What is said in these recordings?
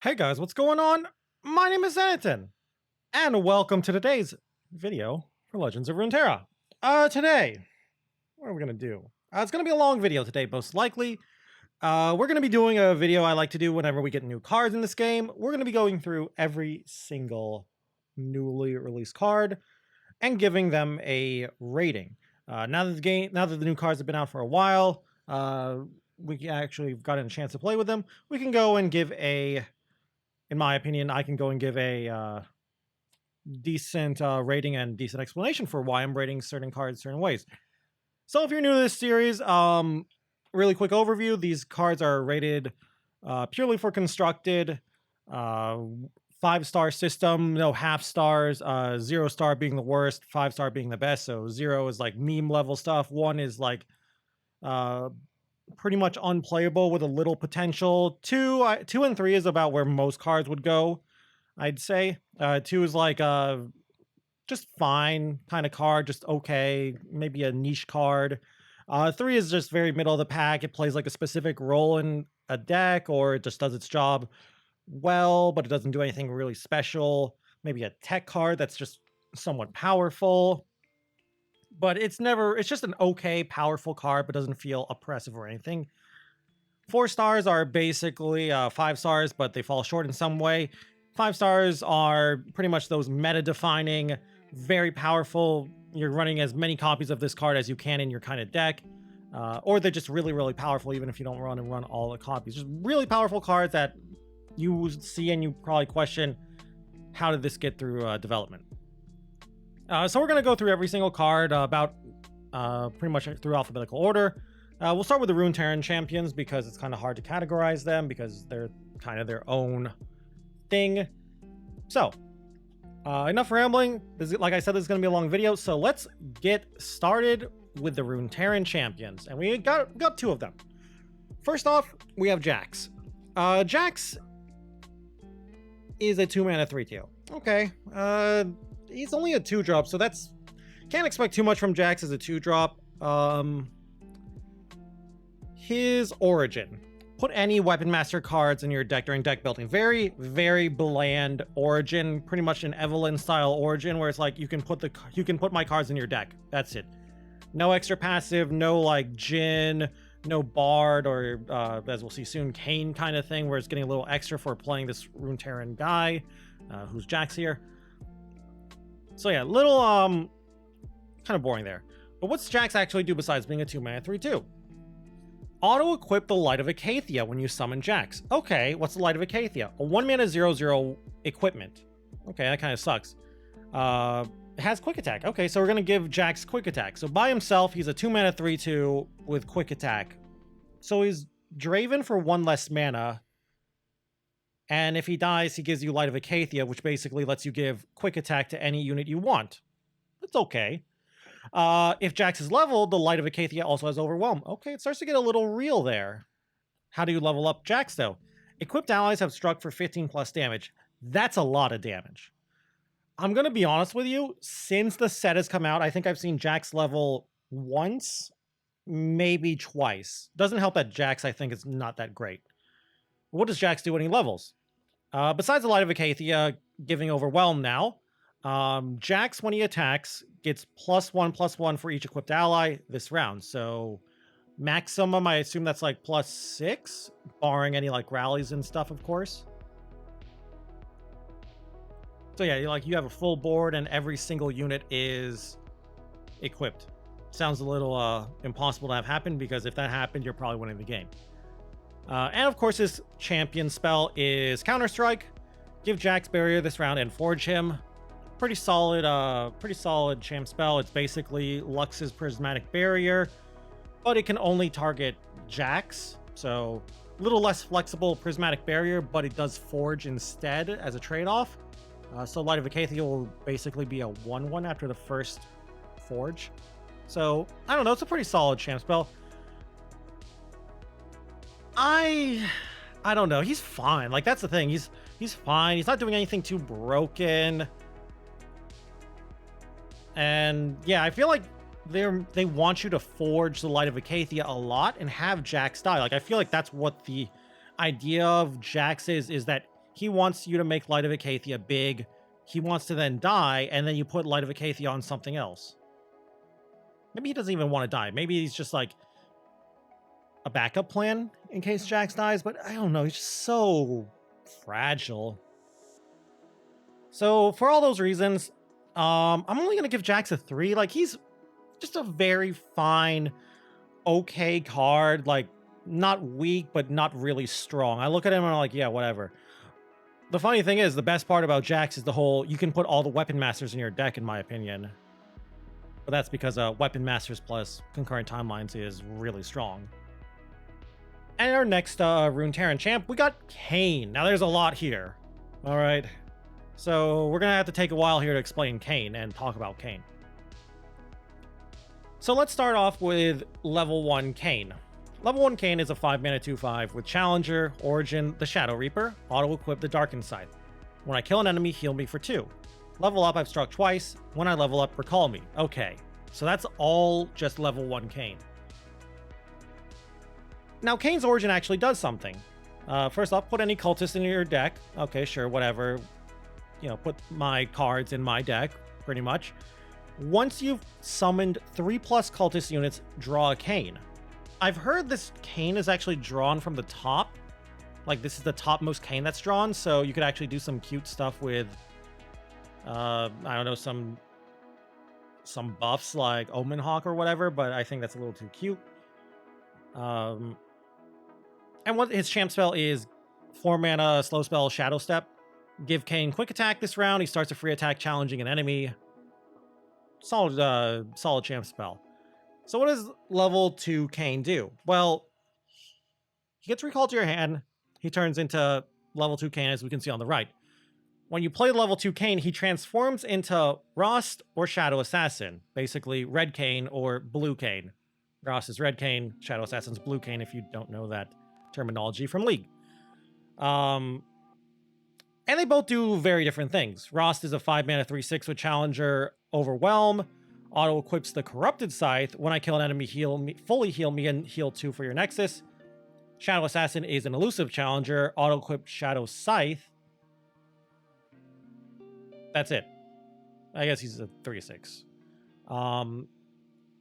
Hey guys, what's going on? My name is Zenaton, and welcome to today's video for Legends of Runeterra. Today, what are we gonna do? It's gonna be a long video today, most likely. We're gonna be doing a video I like to do whenever we get new cards in this game. We're gonna be going through every single newly released card and giving them a rating. Now that the new cards have been out for a while, we actually gotten a chance to play with them. We can go and give a in my opinion, I can go and give a decent rating and decent explanation for why I'm rating certain cards certain ways. So if you're new to this series, really quick overview. These cards are rated purely for constructed, 5-star system, no half stars, 0-star being the worst, 5-star being the best. So 0 is like meme level stuff. 1 is like pretty much unplayable with a little potential. 2 and 3 is about where most cards would go, I'd say. 2 is like just fine kind of card, just okay, maybe a niche card. 3 is just very middle of the pack. It plays like a specific role in a deck, or it just does its job well, but it doesn't do anything really special. Maybe a tech card that's just somewhat powerful, but it's just an okay, powerful card, but doesn't feel oppressive or anything. 4 stars are basically 5 stars, but they fall short in some way. 5 stars are pretty much those meta-defining, very powerful. You're running as many copies of this card as you can in your kind of deck. Or they're just really, really powerful, even if you don't run all the copies. Just really powerful cards that you see and you probably question, how did this get through development? So we're going to go through every single card pretty much through alphabetical order. We'll start with the Runeterra champions because it's kind of hard to categorize them because they're kind of their own thing. So, enough rambling. Like I said, this is going to be a long video, so let's get started with the Runeterra champions. And we got 2 of them. First off, we have Jax. Jax is a 2-mana 3/2. Okay. He's only a 2-drop, so can't expect too much from Jax as a 2-drop. His origin. Put any Weapon Master cards in your deck during deck building. Very, very bland origin. Pretty much an Evelyn style origin where it's like you can put my cards in your deck. That's it. No extra passive, no like Jhin, no Bard, or as we'll see soon, Kane kind of thing where it's getting a little extra for playing this Runeterran guy, who's Jax here. So yeah, little kind of boring there. But what's Jax actually do besides being a 2-mana 3/2? Auto-equip the Light of Acacia when you summon Jax. Okay, what's the Light of Acacia? A 1-mana 0/0 equipment. Okay, that kind of sucks. It has Quick Attack. Okay, so we're going to give Jax Quick Attack. So by himself, he's a 2-mana 3/2 with Quick Attack. So he's Draven for 1 less mana. And if he dies, he gives you Light of Acacia, which basically lets you give Quick Attack to any unit you want. That's okay. If Jax is leveled, the Light of Acacia also has Overwhelm. Okay, it starts to get a little real there. How do you level up Jax, though? Equipped allies have struck for 15 plus damage. That's a lot of damage. I'm going to be honest with you. Since the set has come out, I think I've seen Jax level once, maybe twice. Doesn't help that Jax, I think, is not that great. What does Jax do when he levels? Besides the Light of Acacia giving Overwhelm now, Jax, when he attacks, gets +1/+1 for each equipped ally this round. So maximum, I assume that's like +6, barring any like rallies and stuff, of course. So yeah, you have a full board and every single unit is equipped. Sounds a little impossible to have happen, because if that happened, you're probably winning the game. And of course, his champion spell is Counter Strike. Give Jax Barrier this round and Forge him. Pretty solid champ spell. It's basically Lux's Prismatic Barrier, but it can only target Jax. So a little less flexible Prismatic Barrier, but it does Forge instead as a trade-off. So Light of Acacia will basically be a 1/1 after the first Forge. So I don't know. It's a pretty solid champ spell. I don't know. He's fine. Like, that's the thing. He's fine. He's not doing anything too broken. And yeah, I feel like they want you to forge the Light of Acacia a lot and have Jax die. Like, I feel like that's what the idea of Jax is that he wants you to make Light of Acacia big. He wants to then die, and then you put Light of Acacia on something else. Maybe he doesn't even want to die. Maybe he's just like a backup plan in case Jax dies, but I don't know. He's just so fragile. So for all those reasons, I'm only going to give Jax a 3. Like, he's just a very fine, okay card. Like, not weak, but not really strong. I look at him and I'm like, yeah, whatever. The funny thing is, the best part about Jax is the whole, you can put all the Weapon Masters in your deck, in my opinion. But that's because Weapon Masters plus Concurrent Timelines is really strong. And our next Runeterra champ, we got Kane. Now, there's a lot here. All right. So we're going to have to take a while here to explain Kane and talk about Kane. So let's start off with level 1 Kane. Level 1 Kane is a 5-mana 2/5 with Challenger, Origin, the Shadow Reaper, auto-equip the Darkened Scythe. When I kill an enemy, heal me for 2. Level up, I've struck twice. When I level up, recall me. Okay, so that's all just level 1 Kane. Now, Kane's Origin actually does something. First off, put any cultist in your deck. Okay, sure, whatever. You know, put my cards in my deck, pretty much. Once you've summoned 3+ cultist units, draw a Kane. I've heard this Kane is actually drawn from the top. Like, this is the topmost Kane that's drawn, so you could actually do some cute stuff with, I don't know, some buffs like Omen Hawk or whatever, but I think that's a little too cute. And what his champ spell is 4-mana slow spell Shadow Step. Give Kane quick attack this round. He starts a free attack challenging an enemy. Solid champ spell. So what does level 2 Kane do? Well, he gets recalled to your hand. He turns into level 2 Kane, as we can see on the right. When you play level 2 Kane, he transforms into Rost or Shadow Assassin. Basically, Red Kane or Blue Kane. Rost is Red Kane, Shadow Assassin's Blue Kane, if you don't know that terminology from League. And they both do very different things. Rost is a 5-mana 3/6 with Challenger, Overwhelm. Auto-equips the Corrupted Scythe. When I kill an enemy, fully heal me and heal 2 for your Nexus. Shadow Assassin is an elusive Challenger. Auto-equip Shadow Scythe. That's it. I guess he's a 3/6.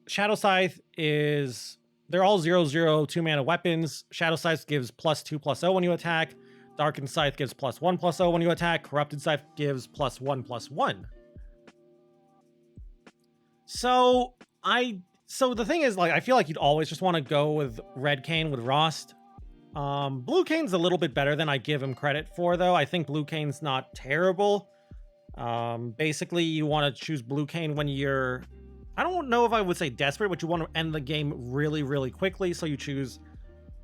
Shadow Scythe is... They're all 0/0 2-mana weapons. Shadow Scythe gives +2/+0 when you attack. Darkened Scythe gives +1/+0 when you attack. Corrupted Scythe gives +1/+1. So the thing is, like, I feel like you'd always just want to go with Red Kane with Rost. Blue Kane's a little bit better than I give him credit for, though. I think Blue Kane's not terrible. Basically, you want to choose Blue Kane when you're... I don't know if I would say desperate, but you want to end the game really, really quickly. So you choose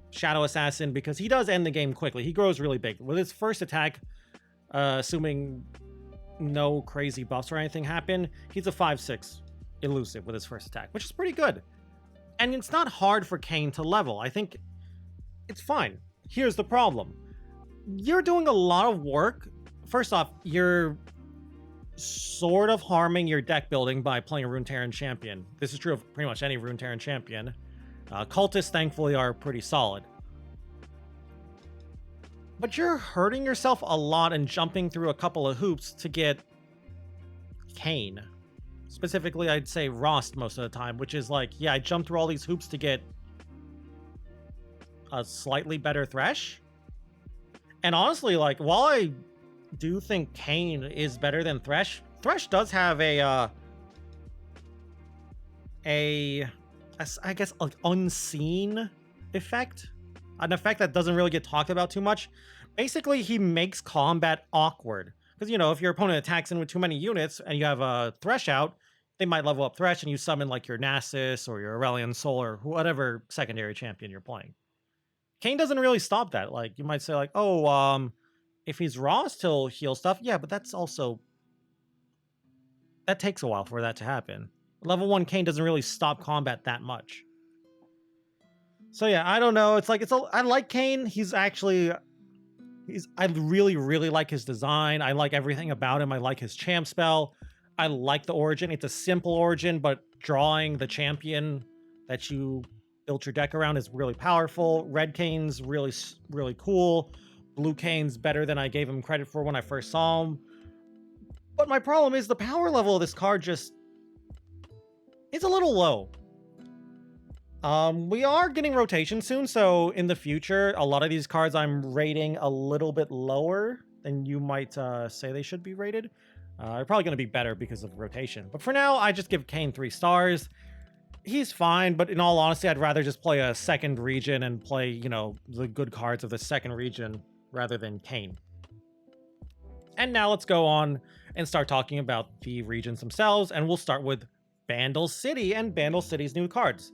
Shadow Assassin because he does end the game quickly. He grows really big. With his first attack, assuming no crazy buffs or anything happen, he's a 5/6 elusive with his first attack, which is pretty good. And it's not hard for Kane to level. I think it's fine. Here's the problem. You're doing a lot of work. First off, you're sort of harming your deck building by playing a Runeterra champion. This is true of pretty much any Runeterra champion. Cultists, thankfully, are pretty solid. But you're hurting yourself a lot and jumping through a couple of hoops to get Kane. Specifically, I'd say Rost most of the time, which is like, yeah, I jumped through all these hoops to get a slightly better Thresh. And honestly, like, while I do think Kane is better than Thresh, Thresh does have I guess, an unseen effect. An effect that doesn't really get talked about too much. Basically, he makes combat awkward. Because, you know, if your opponent attacks in with too many units and you have a Thresh out, they might level up Thresh and you summon like your Nasus or your Aurelion Sol or whatever secondary champion you're playing. Kane doesn't really stop that. Like, you might say like, oh, if he's Rost, he'll heal stuff. Yeah, but that's also... that takes a while for that to happen. Level 1 Kane doesn't really stop combat that much. So yeah, I don't know. It's like, I like Kane. I really, really like his design. I like everything about him. I like his champ spell. I like the origin. It's a simple origin, but drawing the champion that you built your deck around is really powerful. Red Kane's really, really cool. Blue Kane's better than I gave him credit for when I first saw him. But my problem is the power level of this card just... it's a little low. We are getting rotation soon, so in the future, a lot of these cards I'm rating a little bit lower than you might say they should be rated. They're probably going to be better because of rotation. But for now, I just give Kane 3 stars. He's fine, but in all honesty, I'd rather just play a second region and play, you know, the good cards of the second region rather than Kane. And now let's go on and start talking about the regions themselves, and we'll start with Bandle City and Bandle City's new cards.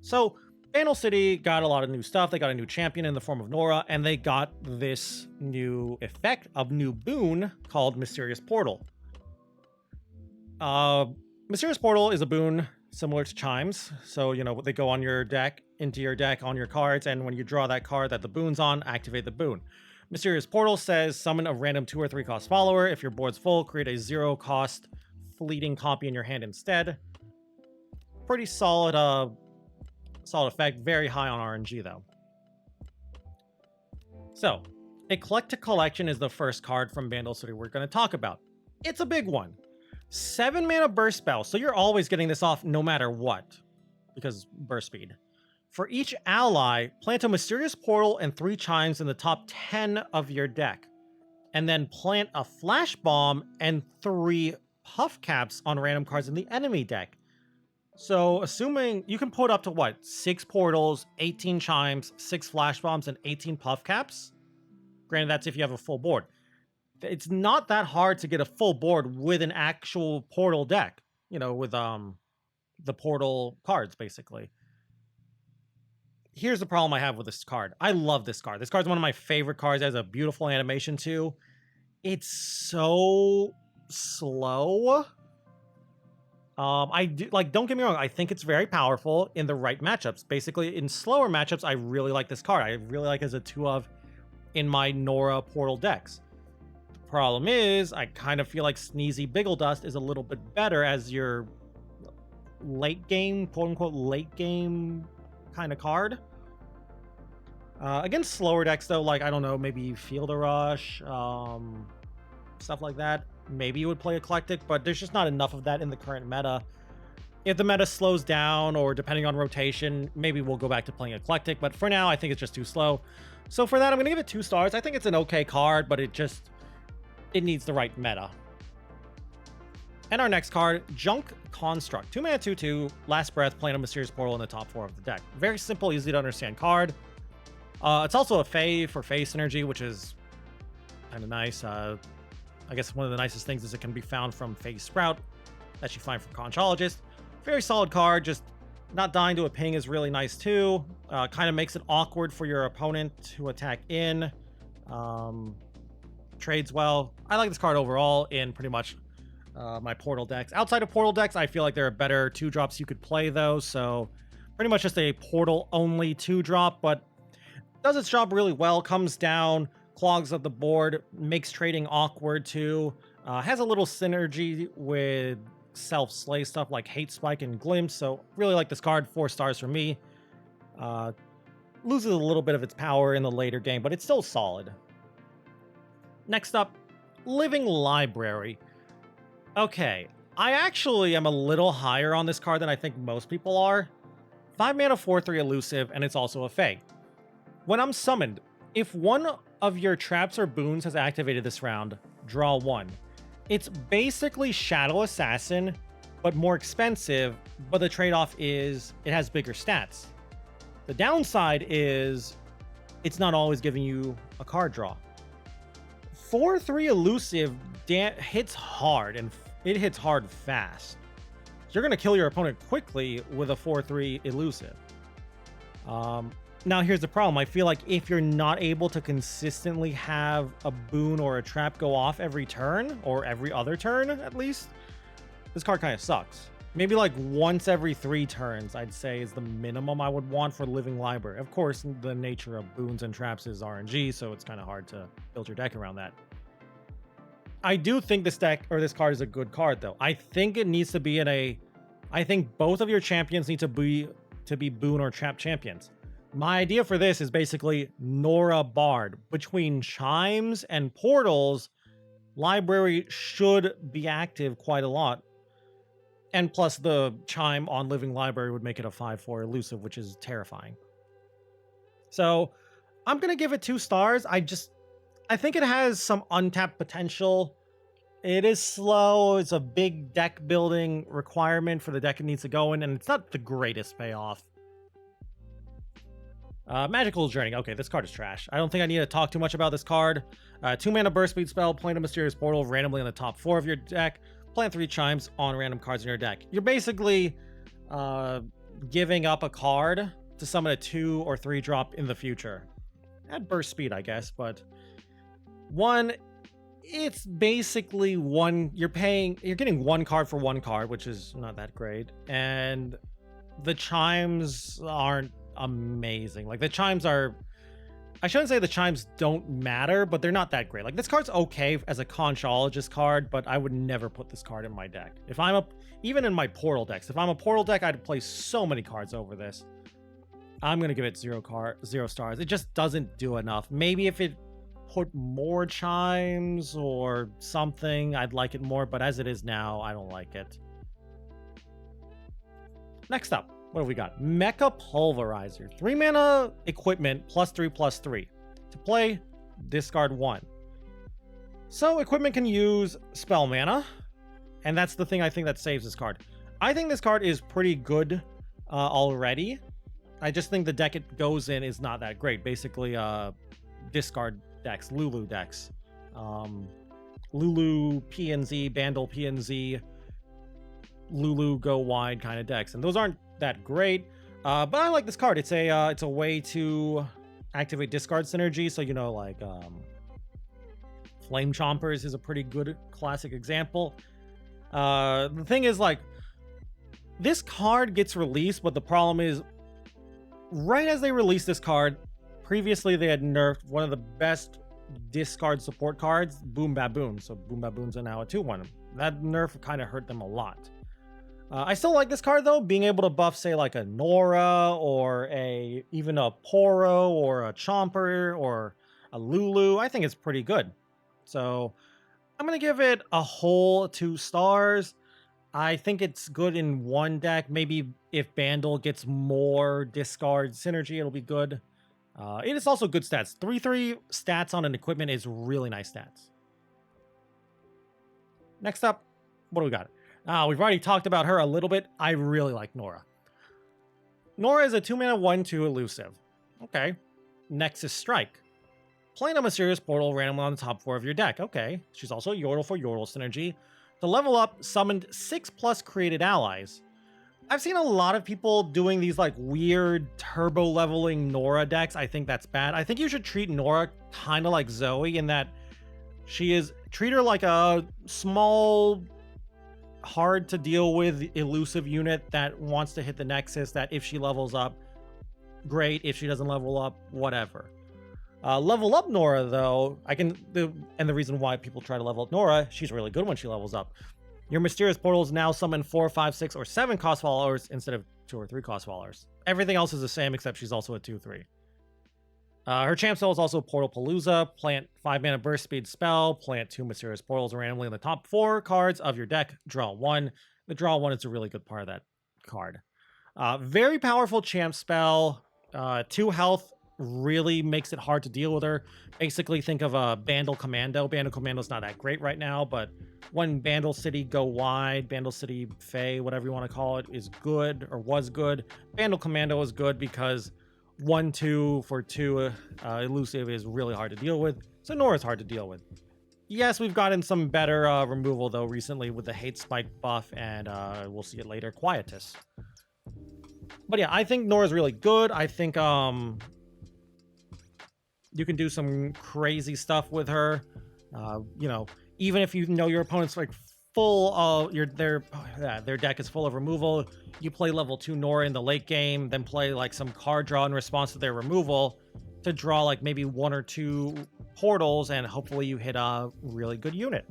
So, Bandle City got a lot of new stuff. They got a new champion in the form of Nora, and they got this new effect of new boon called Mysterious Portal. Mysterious Portal is a boon similar to Chimes. So, you know, they go on your deck, into your deck, on your cards, and when you draw that card that the boon's on, activate the boon. Mysterious Portal says, summon a random 2 or 3 cost follower. If your board's full, create a 0 cost fleeting copy in your hand instead. Pretty solid, solid effect, very high on RNG though. So, Eclectic Collection is the first card from Bandle City we're going to talk about. It's a big one. 7 mana burst spell, so you're always getting this off no matter what, because burst speed. For each ally, plant a Mysterious Portal and 3 Chimes in the top 10 of your deck. And then plant a Flash Bomb and 3 Puff Caps on random cards in the enemy deck. So, assuming you can put up to what? 6 portals, 18 chimes, 6 flash bombs, and 18 puff caps? Granted, that's if you have a full board. It's not that hard to get a full board with an actual portal deck. You know, with the portal cards, basically. Here's the problem I have with this card. I love this card. This card's one of my favorite cards. It has a beautiful animation, too. It's so slow. Don't get me wrong, I think it's very powerful in the right matchups. Basically, in slower matchups, I really like this card. I really like it as a 2-of in my Nora portal decks. The problem is, I kind of feel like Sneezy Biggledust is a little bit better as your late game, quote-unquote late game kind of card. Against slower decks, though, like, I don't know, maybe Field of Rush, stuff like that. Maybe you would play Eclectic, but there's just not enough of that in the current meta. If the meta slows down, or depending on rotation, maybe we'll go back to playing Eclectic, but for now, I think it's just too slow. So for that, I'm going to give it 2 stars. I think it's an okay card, but it needs the right meta. And our next card, Junk Construct. 2 mana, 2/2, last breath, plant a Mysterious Portal in the top 4 of the deck. Very simple, easy to understand card. It's also a Fae for Fae synergy, which is kind of nice. I guess one of the nicest things is it can be found from Fae Sprout that you find from Conchologist. Very solid card, just not dying to a ping is really nice too. Kind of makes it awkward for your opponent to attack in. Trades well. I like this card overall in pretty much my portal decks. Outside of portal decks, I feel like there are better 2-drops you could play though, so pretty much just a portal only 2-drop, but does its job really well, comes down, clogs up the board, makes trading awkward too, has a little synergy with self-slay stuff like Hate Spike and Glimpse, so really like this card. 4 stars for me. Loses a little bit of its power in the later game, but it's still solid. Next up, Living Library. Okay, I actually am a little higher on this card than I think most people are. 5 mana, 4/3 elusive, and it's also a Fae. When I'm summoned, if one of your traps or boons has activated this round, draw 1. It's basically Shadow Assassin, but more expensive, but the trade-off is it has bigger stats. The downside is it's not always giving you a card draw. 4/3 elusive hits hard, and it hits hard fast. So you're going to kill your opponent quickly with a 4/3 elusive. Now here's the problem. I feel like if you're not able to consistently have a boon or a trap go off every turn, or every other turn at least, this card kind of sucks. Maybe like once every 3 turns, I'd say, is the minimum I would want for Living Library. Of course, the nature of boons and traps is RNG, so it's kind of hard to build your deck around that. I do think this deck, or this card, is a good card, though. I think it needs to be in a... I think both of your champions need to be boon or trap champions. My idea for this is basically Nora Bard. Between chimes and portals, library should be active quite a lot. And plus the chime on Living Library would make it a 5/4 elusive, which is terrifying. So I'm going to give it 2 stars. I think it has some untapped potential. It is slow. It's a big deck building requirement for the deck it needs to go in, and it's not the greatest payoff. Magical Journey. Okay, this card is trash. I don't think I need to talk too much about this card. 2 mana burst speed spell, plant a Mysterious Portal randomly on the top 4 of your deck, plant 3 chimes on random cards in your deck. You're basically giving up a card to summon a 2 or 3 drop in the future. At burst speed, I guess, but it's basically you're getting 1 card for 1 card, which is not that great, and the chimes aren't amazing. Like, the chimes are, I shouldn't say the chimes don't matter, but they're not that great. Like, this card's okay as a Conchologist card, but I would never put this card in my deck. If I'm even in my portal decks, if I'm a portal deck, I'd play so many cards over this. I'm gonna give it 0 stars. It just doesn't do enough. Maybe if it put more chimes or something, I'd like it more, but as it is now, I don't like it. Next up, what have we got? Mecha Pulverizer. 3 mana equipment, +3/+3. To play, discard 1. So equipment can use spell mana, and that's the thing I think that saves this card. I think this card is pretty good already. I just think the deck it goes in is not that great. Basically, discard decks, Lulu decks. Lulu PNZ, Bandle PNZ, Lulu go wide kind of decks. And those aren't that great. But I like this card. It's a way to activate discard synergy. So, you know, like Flame Chompers is a pretty good classic example. The thing is, like, this card gets released, but the problem is, right as they released this card, previously they had nerfed one of the best discard support cards, Boom Baboon. So Boom Baboons are now a 2/1. That nerf kind of hurt them a lot. I still like this card though, being able to buff, say, like a Nora or even a Poro or a Chomper or a Lulu. I think it's pretty good. So I'm gonna give it a whole 2 stars. I think it's good in one deck. Maybe if Bandle gets more discard synergy, it'll be good. It is also good stats. 3/3 stats on an equipment is really nice stats. Next up, what do we got? We've already talked about her a little bit. I really like Nora. Nora is a 2 mana 1/2 elusive. Okay. Nexus Strike. Playing a Mysterious Portal randomly on the top 4 of your deck. Okay. She's also Yordle for Yordle synergy. To level up, summoned 6+ created allies. I've seen a lot of people doing these like weird turbo leveling Nora decks. I think that's bad. I think you should treat Nora kind of like Zoe in that treat her like a small, hard to deal with elusive unit that wants to hit the Nexus, that if she levels up, great. If she doesn't level up, whatever. Level up Nora, though, and the reason why people try to level up Nora, she's really good when she levels up. Your Mysterious Portals now summon 4, 5, 6, or 7 cost followers instead of 2 or 3 cost followers. Everything else is the same except she's also a 2/3. Her champ spell is also Portal Palooza. Plant 5 mana burst speed spell. Plant 2 Mysterious Portals randomly in the top 4 cards of your deck. Draw 1. The draw 1 is a really good part of that card. Very powerful champ spell. 2 health really makes it hard to deal with her. Basically, think of a Bandle Commando. Bandle Commando's not that great right now, but when Bandle City go wide, Bandle City Fae, whatever you want to call it, is good, or was good. Bandle Commando is good because 1/2 for 2 elusive is really hard to deal with. So Nora's hard to deal with. Yes, we've gotten some better removal though recently with the Hate Spike buff, and we'll see it later, Quietus. But yeah, I think Nora's really good. I think you can do some crazy stuff with her. You know, even if you know your opponent's like full of their deck is full of removal, you play level 2 Nora in the late game, then play like some card draw in response to their removal to draw like maybe 1 or 2 portals, and hopefully you hit a really good unit.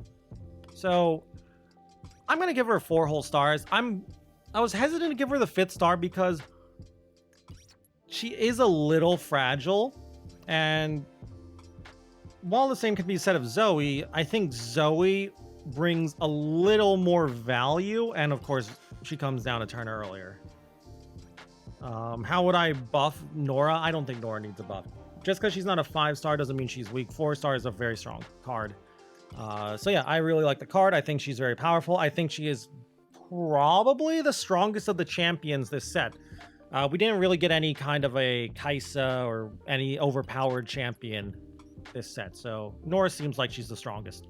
So I'm gonna give her 4 whole stars. I was hesitant to give her the 5th star because she is a little fragile, and while the same could be said of Zoe, I think Zoe brings a little more value, and of course, she comes down a turn earlier. How would I buff Nora? I don't think Nora needs a buff. Just because she's not a 5-star doesn't mean she's weak. 4-star is a very strong card. So yeah, I really like the card. I think she's very powerful. I think she is probably the strongest of the champions this set. We didn't really get any kind of a Kaisa or any overpowered champion this set, so Nora seems like she's the strongest.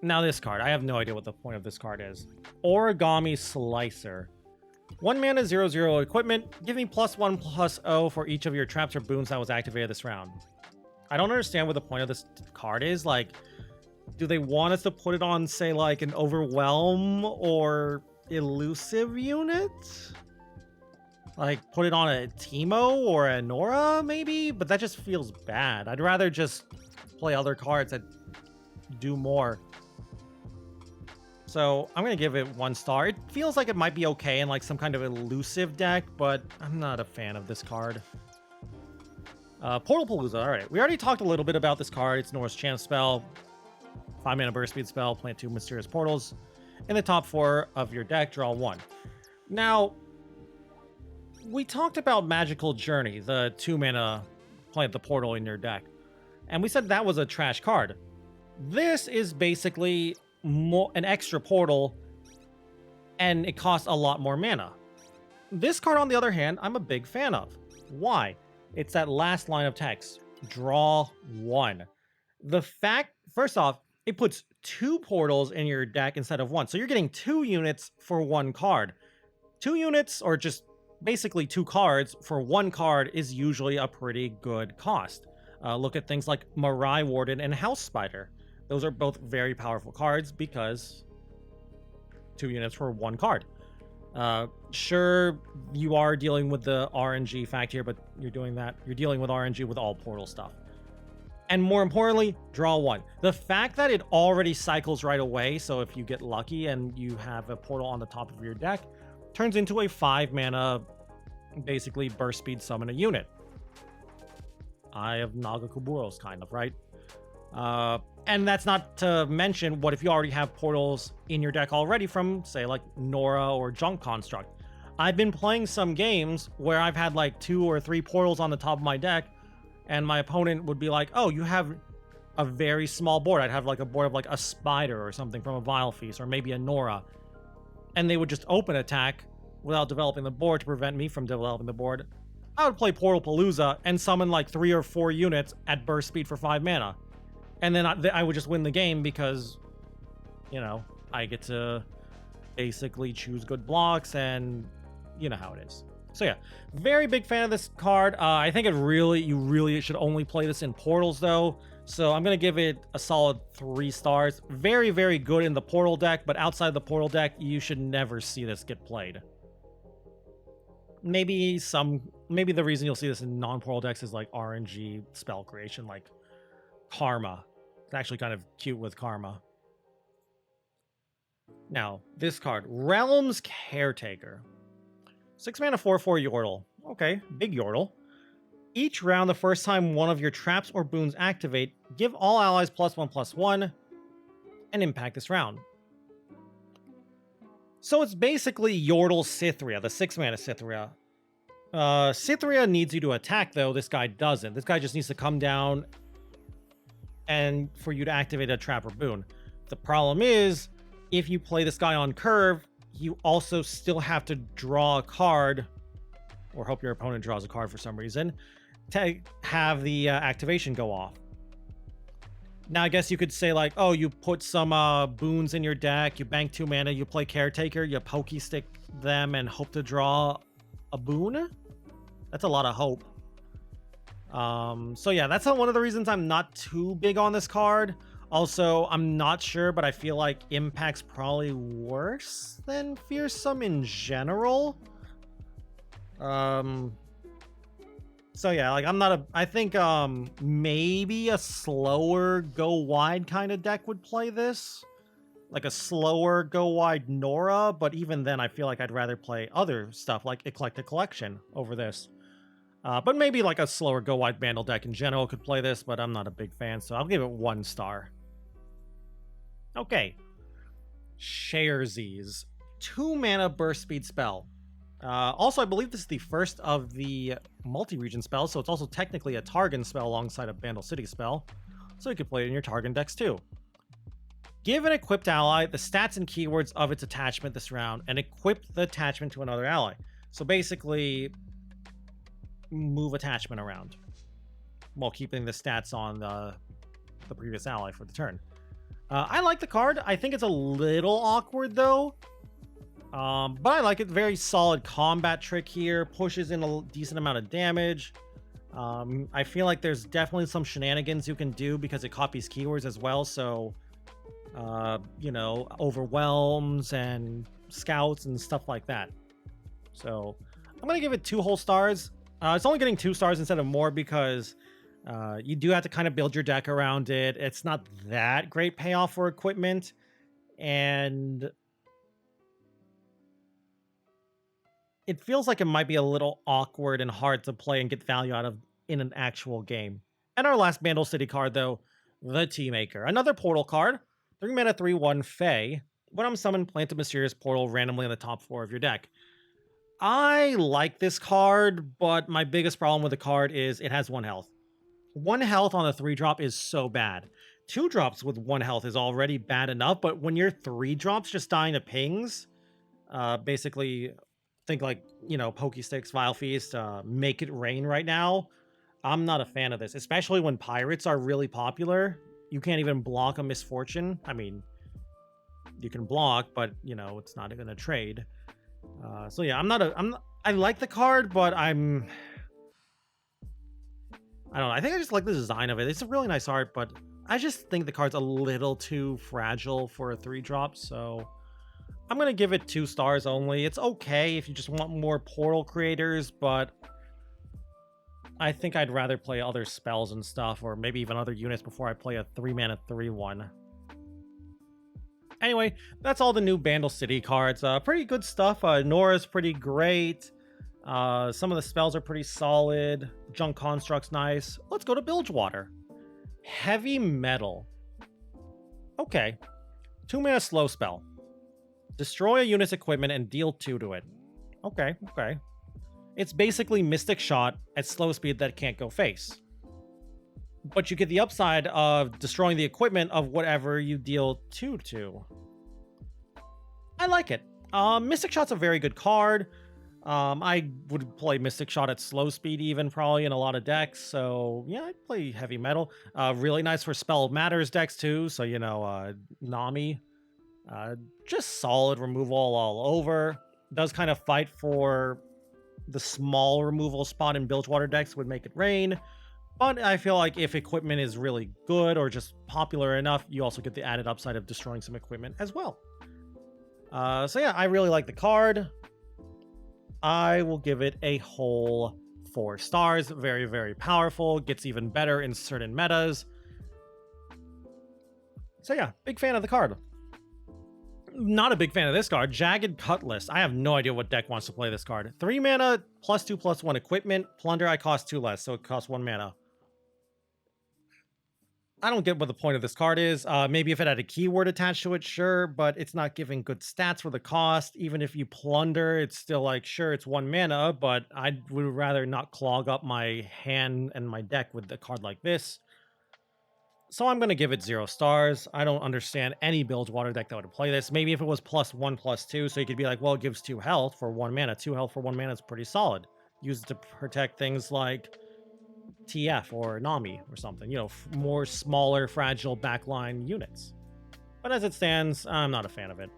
Now this card, I have no idea what the point of this card is. Origami Slicer. 1 mana 0/0 equipment. Give me +1/+0 for each of your traps or boons that was activated this round. I don't understand what the point of this card is. Like, do they want us to put it on, say, like an Overwhelm or Elusive unit? Like, put it on a Teemo or a Nora, maybe? But that just feels bad. I'd rather just play other cards that do more. So I'm going to give it 1 star. It feels like it might be okay in like some kind of elusive deck, but I'm not a fan of this card. Portal Palooza. All right. We already talked a little bit about this card. It's Nora's chance spell. 5 mana burst speed spell. Plant 2 mysterious portals. In the top 4 of your deck, draw 1. Now, we talked about Magical Journey, the 2 mana plant the portal in your deck. And we said that was a trash card. This is basically an extra portal, and it costs a lot more mana. This card, on the other hand, I'm a big fan of. Why? It's that last line of text. Draw 1. The fact, first off, it puts 2 portals in your deck instead of 1. So you're getting 2 units for 1 card. 2 units, or just basically 2 cards for 1 card, is usually a pretty good cost. Look at things like Mirai Warden and House Spider. Those are both very powerful cards because 2 units for 1 card. Sure, you are dealing with the RNG fact here, but you're dealing with RNG with all portal stuff. And more importantly, draw 1. The fact that it already cycles right away, so if you get lucky and you have a portal on the top of your deck, turns into a 5 mana, basically burst speed summon a unit. Eye of Nagakuburos, kind of, right? And that's not to mention what if you already have portals in your deck already from, say, like Nora or Junk Construct. I've been playing some games where I've had like 2 or 3 portals on the top of my deck, and my opponent would be like, oh, you have a very small board. I'd have like a board of like a Spider or something from a Vile Feast, or maybe a Nora. And they would just open attack without developing the board to prevent me from developing the board. I would play Portal Palooza and summon like 3 or 4 units at burst speed for 5 mana. And then I would just win the game because, you know, I get to basically choose good blocks, and you know how it is. So yeah, very big fan of this card. I think you really should only play this in portals though. So I'm going to give it a solid 3 stars. Very, very good in the portal deck, but outside the portal deck, you should never see this get played. Maybe the reason you'll see this in non-portal decks is like RNG spell creation, like Karma. It's actually kind of cute with Karma. Now, this card, Realm's Caretaker. 6 mana 4/4 Yordle. Okay, big Yordle. Each round, the first time one of your traps or boons activate, give all allies +1/+1 and impact this round. So it's basically Yordle Cythria, the 6 mana Cythria. Cythria needs you to attack, though. This guy doesn't. This guy just needs to come down and for you to activate a trap or boon. The problem is, if you play this guy on curve, you also still have to draw a card, or hope your opponent draws a card for some reason, to have the activation go off. Now, I guess you could say like, oh, you put some boons in your deck, you bank 2 mana, you play Caretaker, you pokey stick them and hope to draw a boon? That's a lot of hope. So yeah, that's one of the reasons I'm not too big on this card. Also, I'm not sure, but I feel like Impact's probably worse than Fearsome in general. So yeah, like I think maybe a slower go wide kind of deck would play this. like a slower go wide Nora, but even then I feel like I'd rather play other stuff like Eclectic Collection over this. But maybe like a slower go wide Vandal deck in general could play this, but I'm not a big fan, so I'll give it 1 star. Okay. Sharesies. 2 mana burst speed spell. Also, I believe this is the first of the multi-region spells, so it's also technically a Targon spell alongside a Vandal City spell. So you can play it in your Targon decks too. Give an equipped ally the stats and keywords of its attachment this round, and equip the attachment to another ally. So basically, move attachment around while keeping the stats on the previous ally for the turn. I like the card. I think it's a little awkward though. But I like it. Very solid combat trick here. Pushes in a decent amount of damage. I feel like there's definitely some shenanigans you can do because it copies keywords as well. So, you know, overwhelms and scouts and stuff like that. So I'm going to give it 2 whole stars. It's only getting 2 stars instead of more because you do have to kind of build your deck around it. It's not that great payoff for equipment. And it feels like it might be a little awkward and hard to play and get value out of in an actual game. And our last Vandal City card, though, the Teamaker. Another portal card. 3 mana, 3/1 Fae. When I'm summoned, plant a mysterious portal randomly in the top 4 of your deck. I like this card, but my biggest problem with the card is it has 1 health. 1 health on a 3-drop is so bad. 2 drops with 1 health is already bad enough, but when your 3 drops just dying to pings, basically think like, you know, Pokesticks, Vile Feast, Make It Rain right now, I'm not a fan of this, especially when pirates are really popular. You can't even block a Misfortune. I mean, you can block, but, you know, it's not going to trade. So yeah, I like the card, but I don't know. I think I just like the design of it. It's a really nice art, but I just think the card's a little too fragile for a 3-drop, so I'm going to give it 2 stars only. It's okay if you just want more portal creators, but I think I'd rather play other spells and stuff, or maybe even other units before I play a 3 mana 3/1. Anyway, that's all the new Vandal City cards. Pretty good stuff. Nora's pretty great. Some of the spells are pretty solid. Junk Construct's nice. Let's go to Bilgewater. Heavy Metal. Okay. 2 mana slow spell. Destroy a unit's equipment and deal 2 to it. Okay. It's basically Mystic Shot at slow speed that can't go face. But you get the upside of destroying the equipment of whatever you deal 2 to. I like it. Mystic Shot's a very good card. I would play Mystic Shot at slow speed even probably in a lot of decks. So yeah, I'd play Heavy Metal. Really nice for Spell Matters decks too. So, you know, Nami. Just solid removal all over. Does kind of fight for the small removal spot in Bilgewater decks would Make It Rain. But I feel like if equipment is really good or just popular enough, you also get the added upside of destroying some equipment as well. So yeah, I really like the card. I will give it a whole 4 stars. Very, very powerful. Gets even better in certain metas. So yeah, big fan of the card. Not a big fan of this card. Jagged Cutlass. I have no idea what deck wants to play this card. 3 mana, +2/+1 equipment. Plunder, I cost 2 less, so it costs 1 mana. I don't get what the point of this card is. Maybe if it had a keyword attached to it, sure, but it's not giving good stats for the cost. Even if you plunder, it's still like, sure, it's 1 mana, but I would rather not clog up my hand and my deck with a card like this. So I'm going to give it 0 stars. I don't understand any Bilgewater deck that would play this. Maybe if it was +1/+2, so you could be like, well, it gives 2 health for 1 mana. 2 health for 1 mana is pretty solid. Use it to protect things like TF or Nami or something. You know, more smaller, fragile backline units. But as it stands, I'm not a fan of it.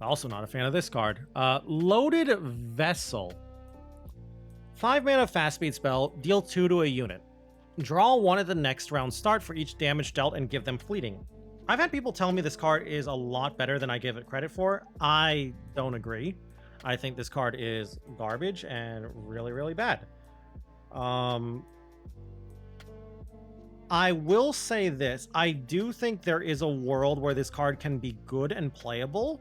Also not a fan of this card. Loaded Vessel. 5 mana fast speed spell. Deal 2 to a unit. Draw 1 at the next round start for each damage dealt and give them fleeting. I've had people tell me this card is a lot better than I give it credit for. I don't agree. I think this card is garbage and really, really bad. I will say this. I do think there is a world where this card can be good and playable,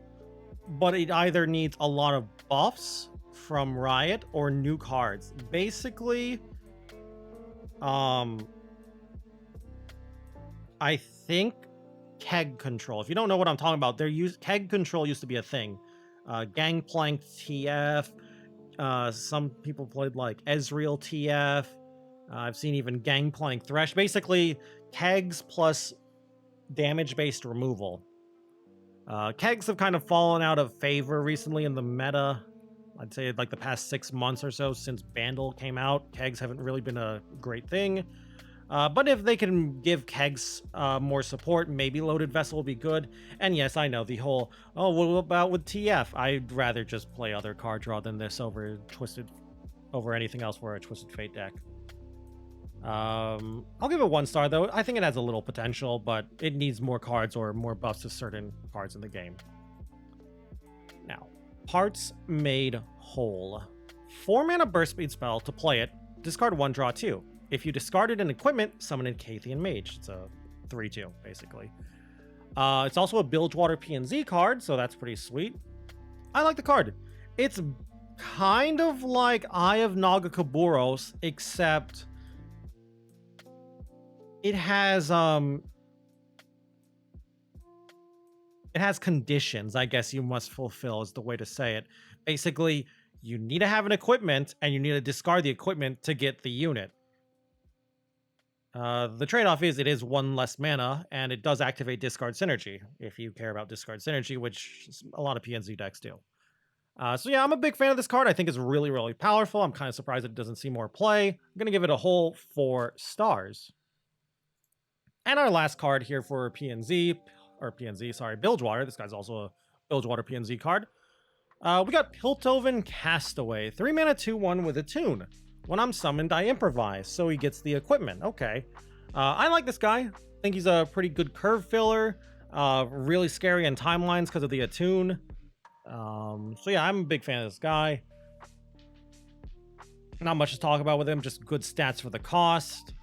but it either needs a lot of buffs from Riot or new cards. Basically, I think keg control. If you don't know what I'm talking about, keg control used to be a thing. Gangplank TF. Some people played like Ezreal TF. I've seen even Gangplank Thresh. Basically, kegs plus damage-based removal. Kegs have kind of fallen out of favor recently in the meta. I'd say like the past 6 months or so since Bandle came out. Kegs haven't really been a great thing. But if they can give kegs more support, maybe Loaded Vessel will be good. And yes, I know the whole, oh, what about with TF? I'd rather just play other card draw than this over anything else for a Twisted Fate deck. I'll give it 1 star though. I think it has a little potential, but it needs more cards or more buffs to certain cards in the game. Now, Parts Made Whole. 4 mana burst speed spell. To play it, discard 1, draw 2. If you discarded an equipment, summon a Cathian Mage. It's a 3/2, basically. It's also a Bilgewater PNZ card, so that's pretty sweet. I like the card. It's kind of like Eye of Nagakaburos, except it has conditions, I guess you must fulfill is the way to say it. Basically, you need to have an equipment, and you need to discard the equipment to get the unit. The trade-off is it is 1 less mana, and it does activate Discard Synergy, if you care about Discard Synergy, which a lot of PNZ decks do. So yeah, I'm a big fan of this card. I think it's really, really powerful. I'm kind of surprised it doesn't see more play. I'm going to give it a whole 4 stars. And our last card here for Bilgewater. This guy's also a Bilgewater PNZ card. We got Piltover Castaway. 3 mana, 2/1 with a tune. When I'm summoned, I improvise, so he gets the equipment. Okay. I like this guy. I think he's a pretty good curve filler. Really scary in timelines because of the attune. So yeah, I'm a big fan of this guy. Not much to talk about with him, just good stats for the cost.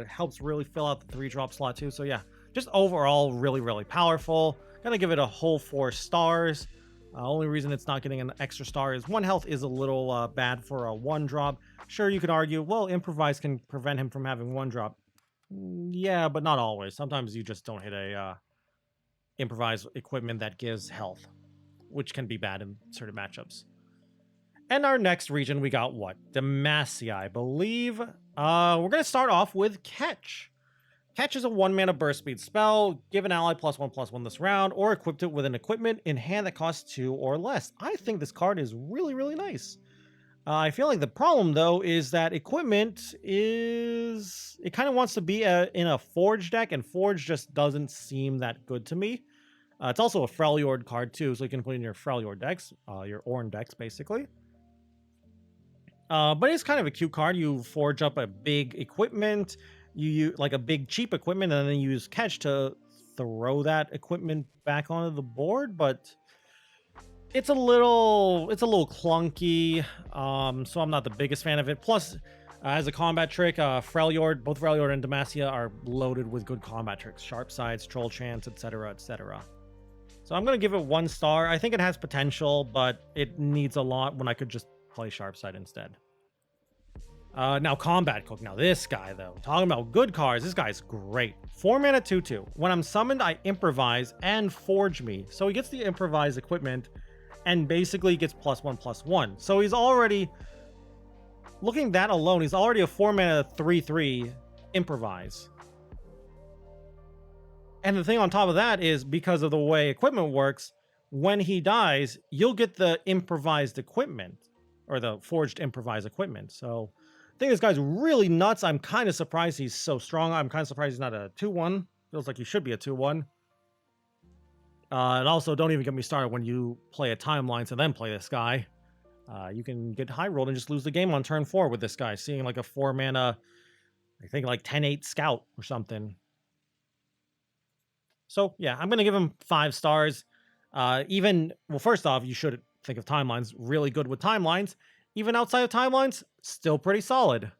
Helps really fill out the 3-drop slot too. So yeah, just overall really, really powerful. Gonna give it a whole 4 stars. Only reason it's not getting an extra star is 1 health is a little bad for a 1-drop. Sure, you could argue, well, Improvise can prevent him from having 1-drop. Yeah, but not always. Sometimes you just don't hit a Improvise equipment that gives health, which can be bad in certain matchups. And our next region, we got what? Demacia, I believe. We're going to start off with Catch. Catch is a 1 mana burst speed spell. Give an ally +1/+1 this round, or equipped it with an equipment in hand that costs 2 or less. I think this card is really, really nice. I feel like the problem, though, is that equipment is... It kind of wants to be in a Forge deck, and Forge just doesn't seem that good to me. It's also a Freljord card, too, so you can put in your Freljord decks, your Ornn decks, basically. But it's kind of a cute card. You forge up a big equipment... You use like a big cheap equipment, and then you use Catch to throw that equipment back onto the board, but it's a little clunky, so I'm not the biggest fan of it. Plus, as a combat trick, both Freljord and Demacia are loaded with good combat tricks, Sharp Sides, Troll Chance, etc., etc. So I'm gonna give it 1 star. I think it has potential, but it needs a lot when I could just play Sharp Side instead. Now Combat Cook. Now this guy, though, talking about good cards, this guy's great. 4 mana, 2/2. When I'm summoned, I improvise and forge me. So he gets the improvise equipment and basically gets +1/+1. So he's already, looking that alone, he's already a 4 mana 3/3 improvise. And the thing on top of that is, because of the way equipment works, when he dies, you'll get the improvised equipment, or the forged improvised equipment. So I think this guy's really nuts. I'm kind of surprised he's so strong. I'm kind of surprised he's not a 2/1. Feels like he should be a 2/1. And also, don't even get me started when you play a timeline and then play this guy. You can get high rolled and just lose the game on turn 4 with this guy, seeing like a 4 mana, I think like 10/8 scout or something. So yeah, I'm going to give him 5 stars. Well, first off, you should think of timelines. Really good with timelines. Even outside of timelines, still pretty solid.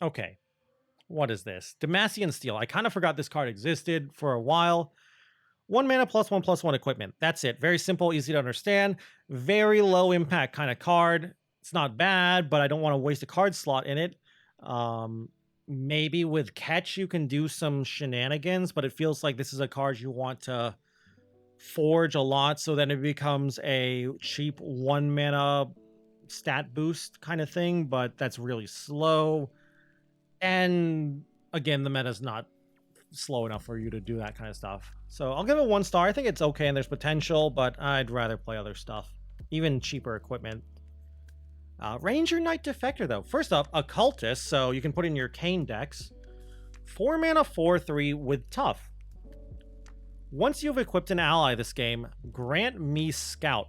Okay, what is this? Demacia Steel. I kind of forgot this card existed for a while. 1 mana +1/+1 equipment. That's it. Very simple, easy to understand. Very low impact kind of card. It's not bad, but I don't want to waste a card slot in it. Maybe with Catch you can do some shenanigans, but it feels like this is a card you want to forge a lot, so then it becomes a cheap 1 mana stat boost kind of thing, but that's really slow. And again, the meta's not slow enough for you to do that kind of stuff. So I'll give it 1 star. I think it's okay and there's potential, but I'd rather play other stuff, even cheaper equipment. Ranger Knight Defector, though. First up, Occultist, so you can put in your Kane decks. 4 mana 4/3 with Tough. Once you've equipped an ally this game, grant me Scout.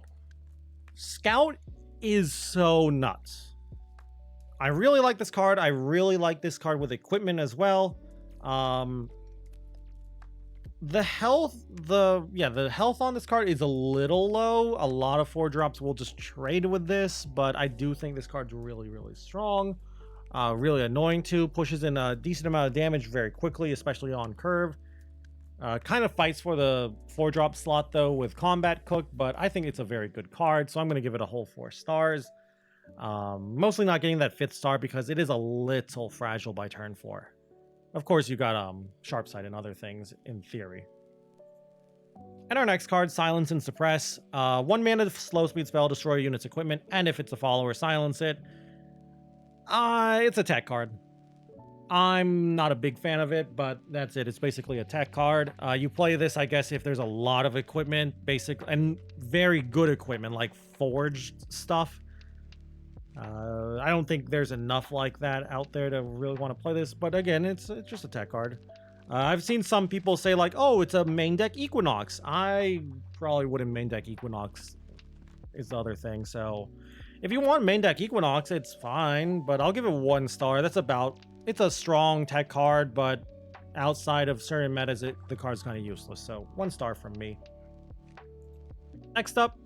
Scout is so nuts. I really like this card. I really like this card with equipment as well. The health on this card is a little low. A lot of 4-drops will just trade with this, but I do think this card's really, really strong. Really annoying too. Pushes in a decent amount of damage very quickly, especially on curve. Kind of fights for the 4-drop slot though with Combat Cook, but I think it's a very good card, so I'm going to give it a whole 4 stars. Mostly not getting that 5th star because it is a little fragile by turn 4. Of course, you got Sharp Sight and other things in theory. And our next card, Silence and Suppress. 1 mana slow speed spell, destroy a unit's equipment, and if it's a follower, silence it. It's a tech card. I'm not a big fan of it, but that's it. It's basically a tech card. You play this, I guess, if there's a lot of equipment, and very good equipment, like forged stuff. I don't think there's enough like that out there to really want to play this, but again, it's just a tech card. I've seen some people say like, oh, it's a main deck Equinox. I probably wouldn't main deck Equinox is the other thing, so if you want main deck Equinox, it's fine, but I'll give it 1 star. It's a strong tech card, but outside of certain metas, the card's kind of useless, so 1 star from me. Next up,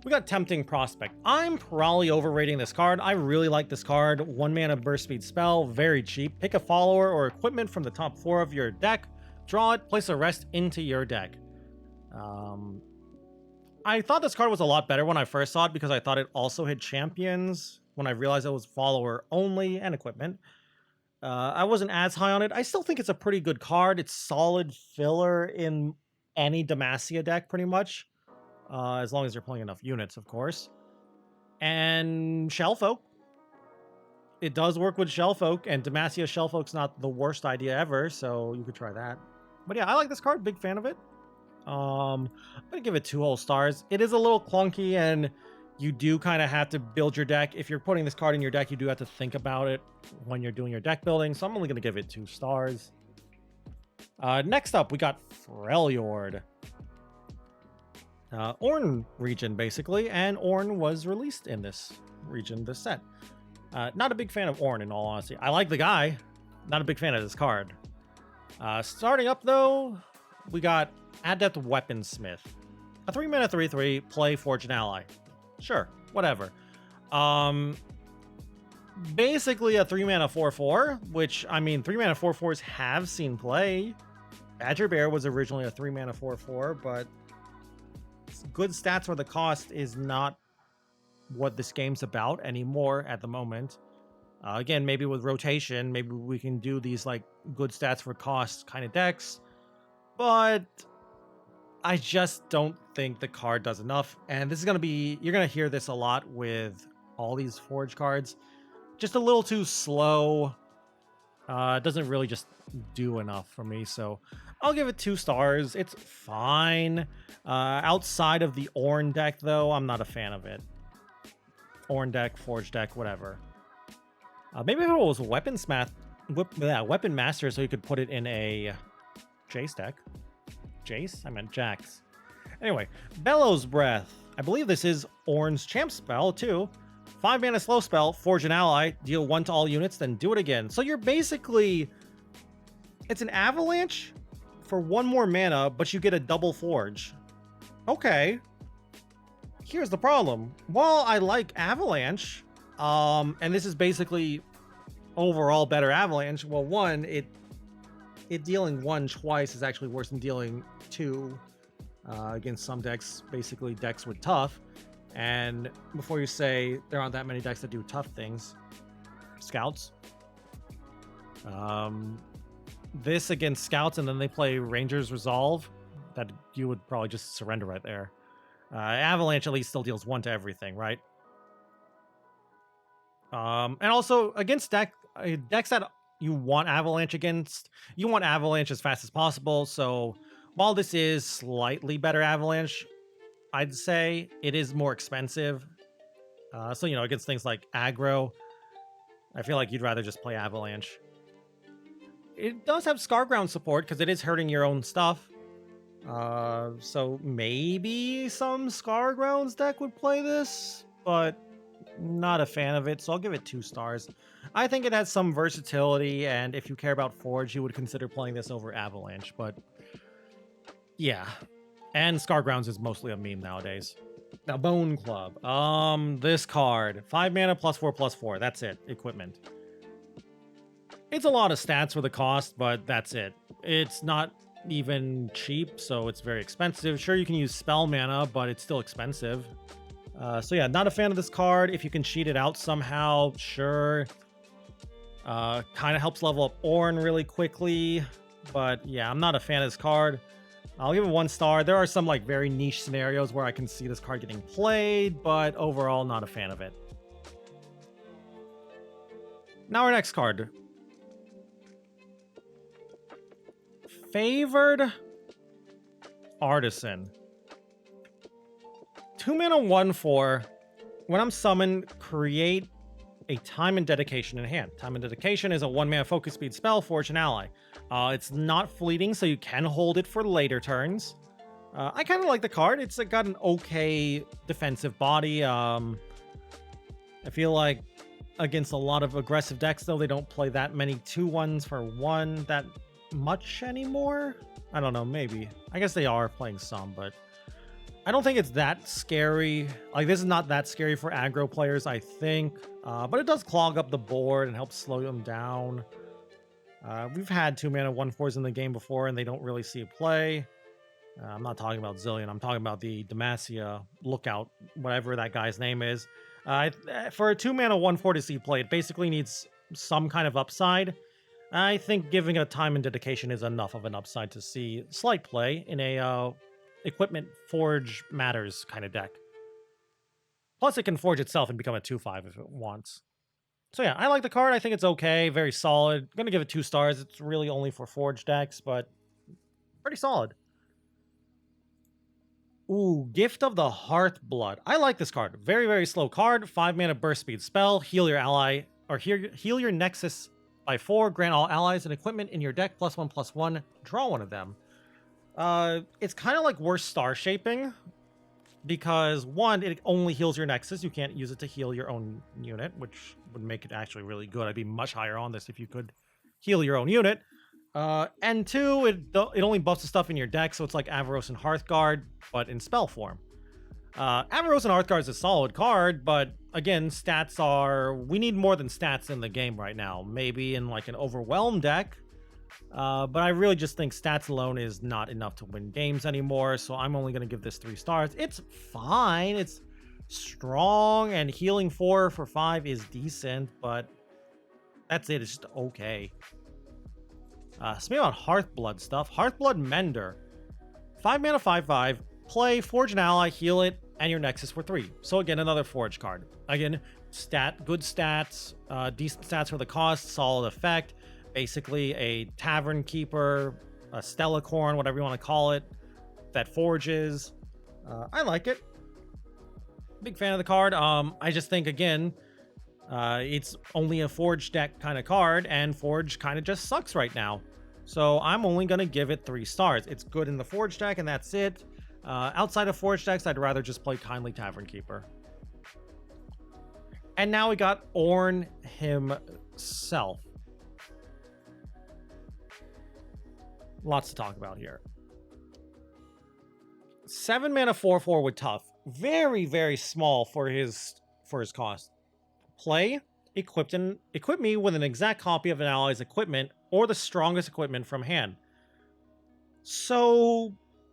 we got Tempting Prospect. I'm probably overrating this card. I really like this card. 1 mana burst speed spell, very cheap. Pick a follower or equipment from the top 4 of your deck, draw it, place a rest into your deck. I thought this card was a lot better when I first saw it because I thought it also had champions when I realized it was follower only and equipment. I wasn't as high on it. I still think it's a pretty good card. It's solid filler in any Demacia deck pretty much. As long as you're playing enough units, of course. And Shellfolk. It does work with Shellfolk, and Demacia Shellfolk's not the worst idea ever, so you could try that. But yeah, I like this card. Big fan of it. I'm going to give it 2 whole stars. It is a little clunky, and you do kind of have to build your deck. If you're putting this card in your deck, you do have to think about it when you're doing your deck building, so I'm only going to give it 2 stars. Next up, we got Freljord. Ornn region, basically, and Ornn was released in this region, this set. Not a big fan of Ornn, in all honesty. I like the guy, not a big fan of this card. Starting up, though, we got Adept Weaponsmith. A 3 mana 3/3, play Forge an Ally. Sure, whatever. Basically a 3 mana 4/4, which, I mean, 3 mana 4/4s have seen play. Badger Bear was originally a 3 mana 4/4, but good stats for the cost is not what this game's about anymore at the moment. Again, maybe with rotation, maybe we can do these like good stats for cost kind of decks, but I just don't think the card does enough. And this is going to be, you're going to hear this a lot with all these Forge cards. Just a little too slow. It doesn't really just do enough for me, so I'll give it 2 stars. It's fine. Outside of the Ornn deck, though, I'm not a fan of it. Ornn deck, Forge deck, whatever. Maybe if it was Weapon Master, so you could put it in a Jace deck. Jace? I meant Jax. Anyway, Bellows Breath. I believe this is Ornn's champ spell, too. 5 mana slow spell, Forge an Ally, deal 1 to all units, then do it again. So you're basically... It's an Avalanche for 1 more mana, but you get a double Forge. Okay. Here's the problem. While I like Avalanche, and this is basically overall better Avalanche? Well, one, it dealing 1 twice is actually worse than dealing 2 against some decks, basically decks with tough. And before you say there aren't that many decks that do tough things, Scouts. This against Scouts, and then they play Rangers Resolve, that you would probably just surrender right there. Avalanche at least still deals 1 to everything, right? And also against decks that you want Avalanche against, you want Avalanche as fast as possible. So while this is slightly better Avalanche, I'd say it is more expensive. So, you know, against things like aggro, I feel like you'd rather just play Avalanche. It does have Scarground support because it is hurting your own stuff. So maybe some Scargrounds deck would play this, but not a fan of it, so I'll give it 2 stars. I think it has some versatility, and if you care about Forge, you would consider playing this over Avalanche, but yeah. And Scargrounds is mostly a meme nowadays. Now, Bone Club. This card. 5 mana +4/+4. That's it. Equipment. It's a lot of stats for the cost, but that's it. It's not even cheap, so it's very expensive. Sure, you can use spell mana, but it's still expensive. So yeah, not a fan of this card. If you can cheat it out somehow, sure. Kind of helps level up Ornn really quickly, but yeah, I'm not a fan of this card. I'll give it 1 star. There are some like very niche scenarios where I can see this card getting played, but overall, not a fan of it. Now our next card. Favored Artisan. 2 mana 1/4. When I'm summoned, create a Time and Dedication in hand. Time and Dedication is a 1 mana focus speed spell, Forge an ally. It's not fleeting, so you can hold it for later turns. I kind of like the card. It's got an okay defensive body. I feel like against a lot of aggressive decks, though, they don't play that many 2/1s for 1 that much anymore. I don't know, maybe. I guess they are playing some, but I don't think it's that scary. Like, this is not that scary for aggro players, I think. But it does clog up the board and helps slow them down. We've had 2 mana 1/4s in the game before, and they don't really see a play. I'm not talking about Zillion. I'm talking about the Demacia Lookout, whatever that guy's name is. For a 2 mana 1/4 to see play, it basically needs some kind of upside. I think giving a Time and Dedication is enough of an upside to see slight play in a equipment forge matters kind of deck. Plus, it can forge itself and become a 2/5 if it wants. So yeah, I like the card. I think it's okay, very solid. I'm gonna give it 2 stars. It's really only for forge decks, but pretty solid. Ooh, Gift of the Hearthblood. I like this card. Very, very slow card. 5 mana burst speed spell. Heal your ally, or heal your Nexus by 4. Grant all allies and equipment in your deck +1/+1. Draw one of them. It's kind of like worse star shaping, because 1, it only heals your Nexus. You can't use it to heal your own unit, which would make it actually really good. I'd be much higher on this if you could heal your own unit. And 2, it only buffs the stuff in your deck, so it's like Avaros and Hearthguard, but in spell form. Avaros and Hearthguard is a solid card, but again, stats are... We need more than stats in the game right now. Maybe in like an Overwhelm deck. But I really just think stats alone is not enough to win games anymore, so I'm only going to give this 3 stars. It's fine. It's strong, and healing 4 for 5 is decent, but that's it. It's just okay. Speaking about Hearthblood stuff, Hearthblood Mender. 5 mana 5/5. Play, forge an ally, heal it, and your Nexus for 3. So again, another forge card. Again, good stats, decent stats for the cost, solid effect. Basically a Tavern Keeper, a Stellacorn, whatever you want to call it, that forges. I like it. Big fan of the card. I just think, again, it's only a Forge deck kind of card, and Forge kind of just sucks right now. So I'm only going to give it 3 stars. It's good in the Forge deck, and that's it. Outside of Forge decks, I'd rather just play Kindly Tavern Keeper. And now we got Ornn himself. Lots to talk about here. 7 mana 4/4 with tough. Very, very small for his cost. Play, equip me with an exact copy of an ally's equipment or the strongest equipment from hand. So,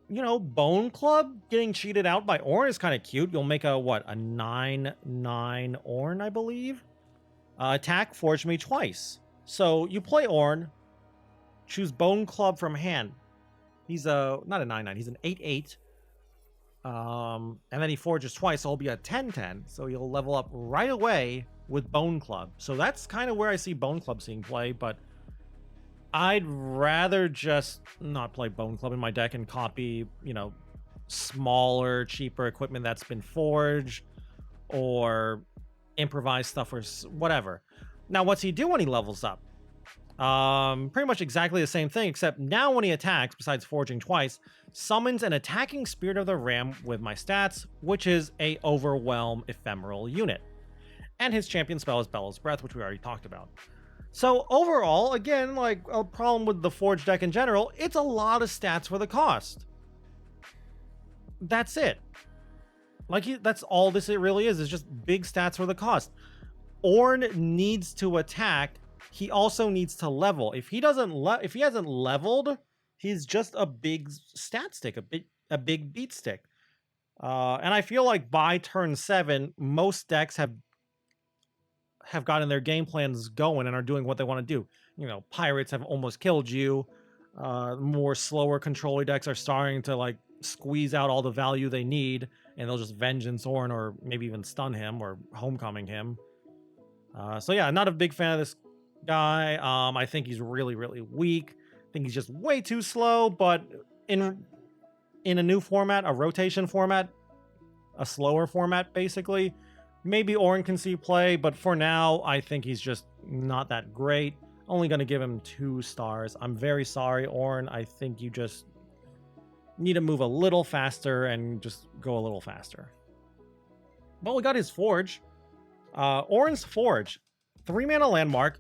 you know, Bone Club getting cheated out by Ornn is kind of cute. You'll make a, what, a 9/9 Ornn, I believe? Attack, forge me twice. So you play Ornn, choose Bone Club from hand. He's not a 9/9, he's an 8/8. And then he forges twice, so he'll be a 10/10. So he'll level up right away with Bone Club. So that's kind of where I see Bone Club seeing play, but I'd rather just not play Bone Club in my deck and copy, you know, smaller, cheaper equipment that's been forged or improvise stuff or whatever. Now, what's he do when he levels up? Pretty much exactly the same thing, except now when he attacks, besides forging twice, summons an attacking Spirit of the Ram with my stats, which is a Overwhelm ephemeral unit. And his champion spell is Bellows Breath, which we already talked about. So overall, again, like a problem with the Forge deck in general, it's a lot of stats for the cost. That's it. Like, that's all this it really is just big stats for the cost. Ornn needs to attack. He also needs to level. If he hasn't leveled, he's just a big stat stick, a big beat stick. And I feel like by turn 7, most decks have gotten their game plans going and are doing what they want to do. You know, Pirates have almost killed you. More slower control decks are starting to like squeeze out all the value they need, and they'll just Vengeance Ornn or maybe even stun him or Homecoming him. So yeah, not a big fan of this guy. I think he's really, really weak. I think he's just way too slow, but in a new format, a rotation format, a slower format basically, maybe Ornn can see play, but for now, I think he's just not that great. Only going to give him 2 stars. I'm very sorry, Ornn. I think you just need to move a little faster and just go a little faster. Well, we got his Forge. Ornn's Forge. 3-mana landmark.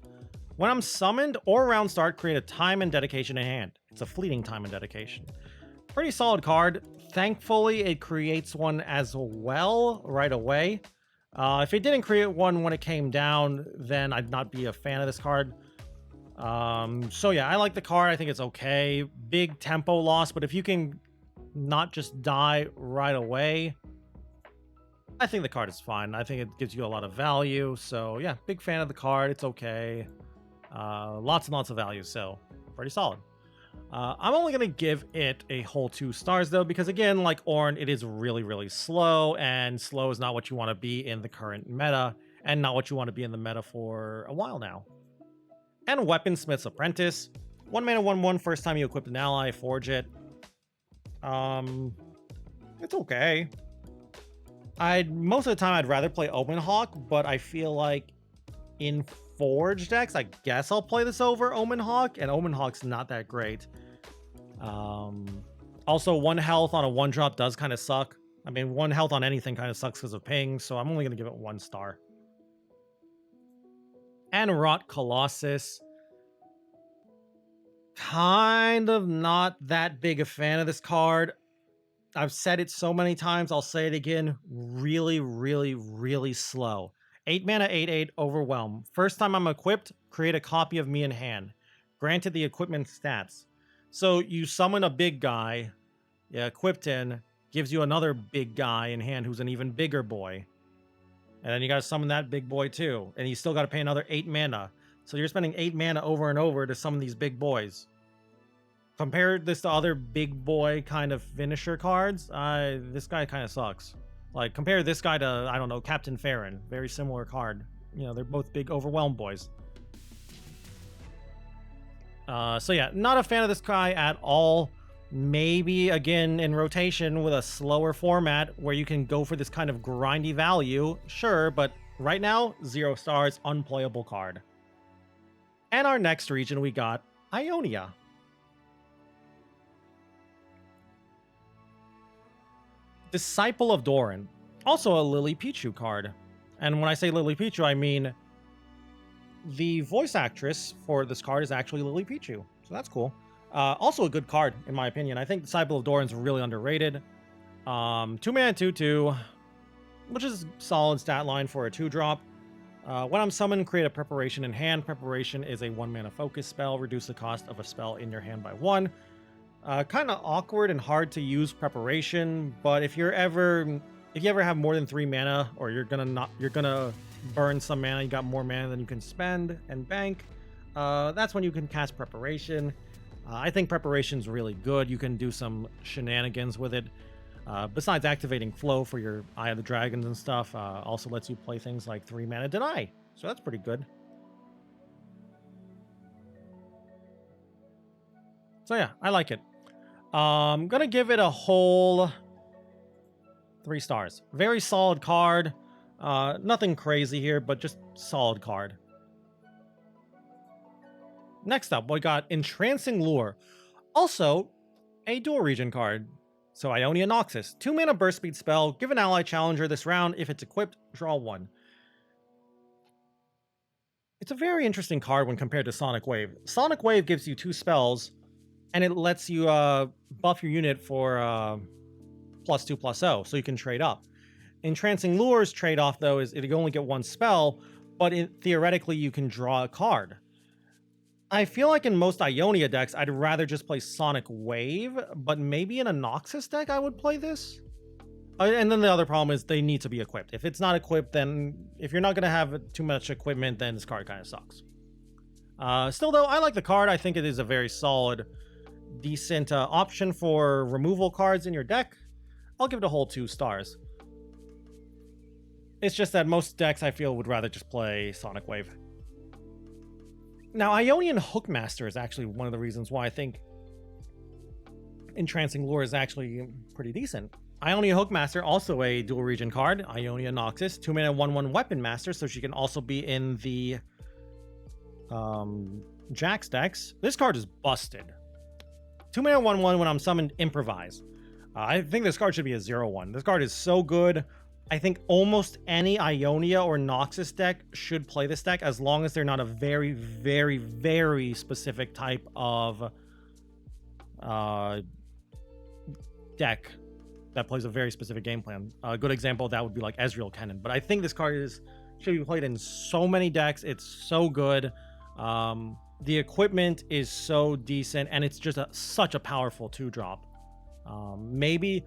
When I'm summoned or round start, create a time and dedication in hand. It's a fleeting time and dedication. Pretty solid card. Thankfully, it creates one as well right away. If it didn't create one when it came down, then I'd not be a fan of this card. So yeah, I like the card. I think it's okay. Big tempo loss, but if you can not just die right away, I think the card is fine. I think it gives you a lot of value. So yeah, big fan of the card. It's okay. Lots and lots of value, so pretty solid. I'm only going to give it a whole 2 stars, though, because again, like Ornn, it is really, really slow, and slow is not what you want to be in the current meta, and not what you want to be in the meta for a while now. And Weaponsmith's Apprentice. 1 mana, 1/1, first time you equip an ally, forge it. It's okay. Most of the time, I'd rather play Omen Hawk, but I feel like in Forge decks, I guess I'll play this over Omen Hawk, and Omen Hawk's not that great. Also, 1 health on a 1-drop does kind of suck. I mean, 1 health on anything kind of sucks because of ping, so I'm only going to give it 1 star. And Rot Colossus. Kind of not that big a fan of this card. I've said it so many times, I'll say it again. Really, really, really slow. 8 mana, 8/8, Overwhelm. First time I'm equipped, create a copy of me in hand. Granted the equipment stats. So you summon a big guy, equipped in, gives you another big guy in hand who's an even bigger boy. And then you gotta summon that big boy too. And you still gotta pay another 8 mana. So you're spending 8 mana over and over to summon these big boys. Compare this to other big boy kind of finisher cards, this guy kind of sucks. Like, compare this guy to, I don't know, Captain Farron. Very similar card. You know, they're both big Overwhelm boys. So yeah, not a fan of this guy at all. Maybe, again, in rotation with a slower format where you can go for this kind of grindy value. Sure, but right now, 0 stars, unplayable card. And our next region, we got Ionia. Disciple of Doran, also a Lily Pichu card. And when I say Lily Pichu, I mean the voice actress for this card is actually Lily Pichu, so that's cool. Also a good card, in my opinion. I think Disciple of Doran's really underrated. 2 mana, 2/2, which is solid stat line for a 2-drop. When I'm summoned, create a preparation in hand. Preparation is a 1-mana focus spell. Reduce the cost of a spell in your hand by 1. Kind of awkward and hard to use preparation, but if you ever have more than 3 mana, or you're gonna burn some mana, you got more mana than you can spend and bank, that's when you can cast preparation. I think preparation's really good. You can do some shenanigans with it. Besides activating flow for your Eye of the Dragons and stuff, also lets you play things like 3 mana deny. So that's pretty good. So yeah, I like it. I'm gonna give it a whole 3 stars. Very solid card. Nothing crazy here, but just solid card. Next up, we got Entrancing Lure. Also, a dual region card. So Ionia Noxus. 2 mana burst speed spell. Give an ally challenger this round. If it's equipped, draw 1. It's a very interesting card when compared to Sonic Wave. Sonic Wave gives you 2 spells, and it lets you buff your unit for +2/+0, so you can trade up. Entrancing Lure's trade-off, though, is you only get 1 spell, but theoretically you can draw a card. I feel like in most Ionia decks, I'd rather just play Sonic Wave, but maybe in a Noxus deck I would play this. And then the other problem is they need to be equipped. If it's not equipped, then if you're not going to have too much equipment, then this card kind of sucks. Still, though, I like the card. I think it is a very solid, decent option for removal cards in your deck. I'll give it a whole 2 stars. It's just that most decks, I feel, would rather just play Sonic Wave. Now, Ionian Hookmaster is actually one of the reasons why I think Entrancing Lure is actually pretty decent. Ionia Hookmaster, also a dual region card. Ionia Noxus, 2 mana 1/1 weapon master, so she can also be in the Jax decks. This card is busted. 2 mana 1/1 when I'm summoned, improvise. I think this card should be a 0/1. This card is so good. I think almost any Ionia or Noxus deck should play this deck, as long as they're not a very, very, very specific type of deck that plays a very specific game plan. A good example of that would be like Ezreal Cannon. But I think this card should be played in so many decks. It's so good. The equipment is so decent, and it's just such a powerful 2-drop. Maybe,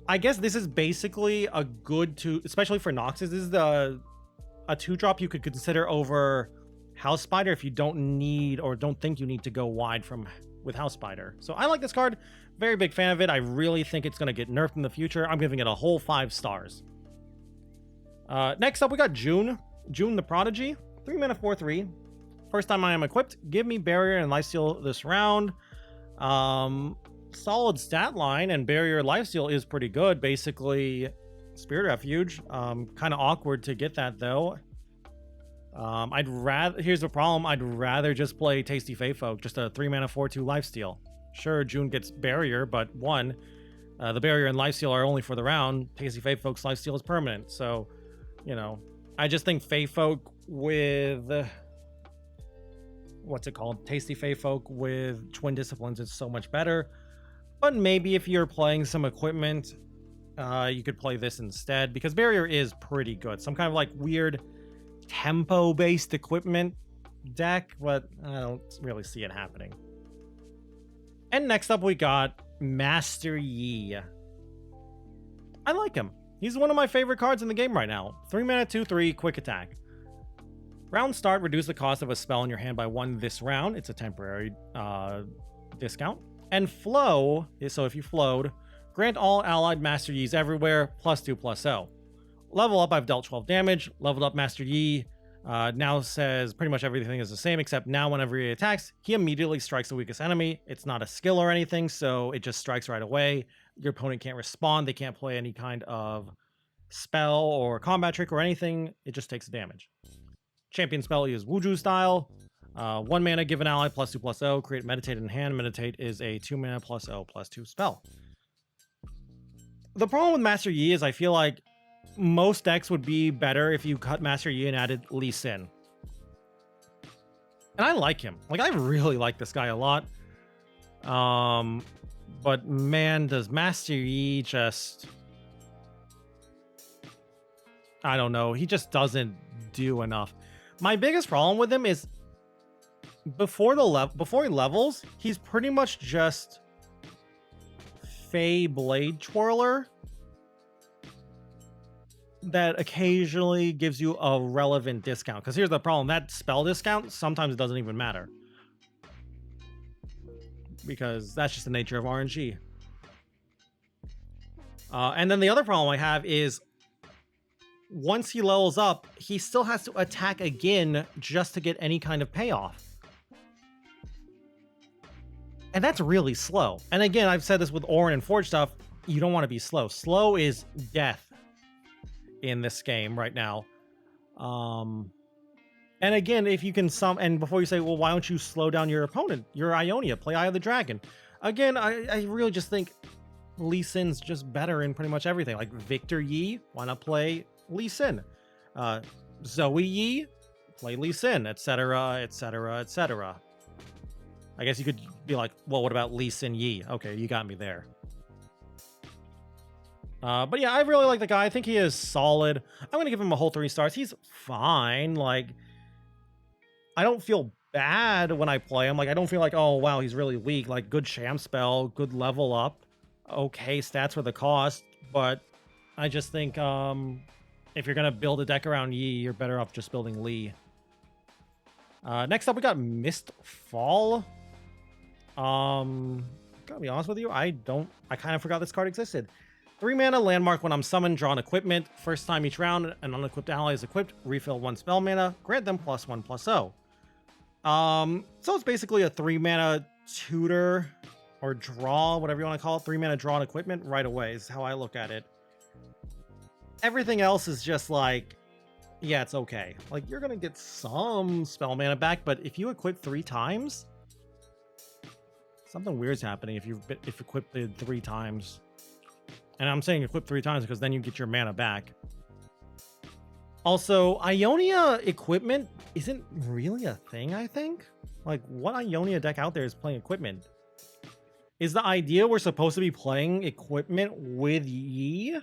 I guess this is basically a good 2, especially for Noxus. This is a 2-drop you could consider over House Spider if you don't need or don't think you need to go wide with House Spider. So I like this card. Very big fan of it. I really think it's going to get nerfed in the future. I'm giving it a whole 5 stars. Next up, we got June. June the Prodigy. 3 mana 4/3. First time I am equipped. Give me Barrier and Lifesteal this round. Solid stat line, and Barrier Lifesteal is pretty good. Basically, Spirit Refuge. Kind of awkward to get that, though. Here's the problem. I'd rather just play Tasty Feyfolk. Just a 3 mana 4/2 Lifesteal. Sure, June gets Barrier, but the Barrier and Lifesteal are only for the round. Tasty Feyfolk's Lifesteal is permanent. So, I just think Feyfolk with... what's it called? Tasty Feyfolk with Twin Disciplines is so much better. But maybe if you're playing some equipment, you could play this instead, because Barrier is pretty good. Some kind of like weird tempo-based equipment deck, but I don't really see it happening. And next up, we got Master Yi. I like him. He's one of my favorite cards in the game right now. 3 mana 2/3, quick attack. Round start, reduce the cost of a spell in your hand by 1 this round. It's a temporary discount. And flow, so if you flowed, grant all allied Master Yis everywhere +2/+0. Level up, I've dealt 12 damage. Leveled up Master Yi. Now says pretty much everything is the same, except now whenever he attacks, he immediately strikes the weakest enemy. It's not a skill or anything, so it just strikes right away. Your opponent can't respond. They can't play any kind of spell or combat trick or anything. It just takes damage. Champion spell is Wuju style. 1 mana, give an ally +2/+0. Create Meditate in hand. Meditate is a 2 mana +0/+2 spell. The problem with Master Yi is I feel like most decks would be better if you cut Master Yi and added Lee Sin. And I like him. Like, I really like this guy a lot. But man, does Master Yi just... I don't know. He just doesn't do enough. My biggest problem with him is before he levels, he's pretty much just Fey Blade Twirler that occasionally gives you a relevant discount. Because here's the problem, that spell discount sometimes it doesn't even matter, because that's just the nature of RNG. And then the other problem I have is once he levels up, he still has to attack again just to get any kind of payoff. And that's really slow. And again, I've said this with Ornn and Forge stuff, you don't want to be slow. Slow is death in this game right now. And again, if you can and before you say, well, why don't you slow down your opponent? You're Ionia, play Eye of the Dragon. Again, I really just think Lee Sin's just better in pretty much everything. Like Victor Yi, why not play Lee Sin? Zoe Yi, play Lee Sin, etc., etc., etc. I guess you could be like, well, what about Lee Sin Yi? Okay, you got me there. But yeah, I really like the guy. I think he is solid. I'm going to give him a whole 3 stars. He's fine. Like, I don't feel bad when I play him. Like, I don't feel like, oh, wow, he's really weak. Like, good sham spell, good level up. Okay, stats for the cost. But I just think if you're going to build a deck around Yi, you're better off just building Lee. Next up, we got Mistfall. Gotta be honest with you, I kind of forgot this card existed. 3 mana landmark. When I'm summoned, draw an equipment. First time each round, an unequipped ally is equipped. Refill 1 spell mana. Grant them +1/+0. So it's basically a 3 mana tutor or draw, whatever you want to call it. 3 mana draw an equipment right away is how I look at it. Everything else is just like, yeah, it's okay. Like, you're gonna get some spell mana back, but if you equip 3 times, something weird's happening if equipped it 3 times. And I'm saying equip 3 times because then you get your mana back. Also, Ionia equipment isn't really a thing, I think. Like, what Ionia deck out there is playing equipment? Is the idea we're supposed to be playing equipment with Yi?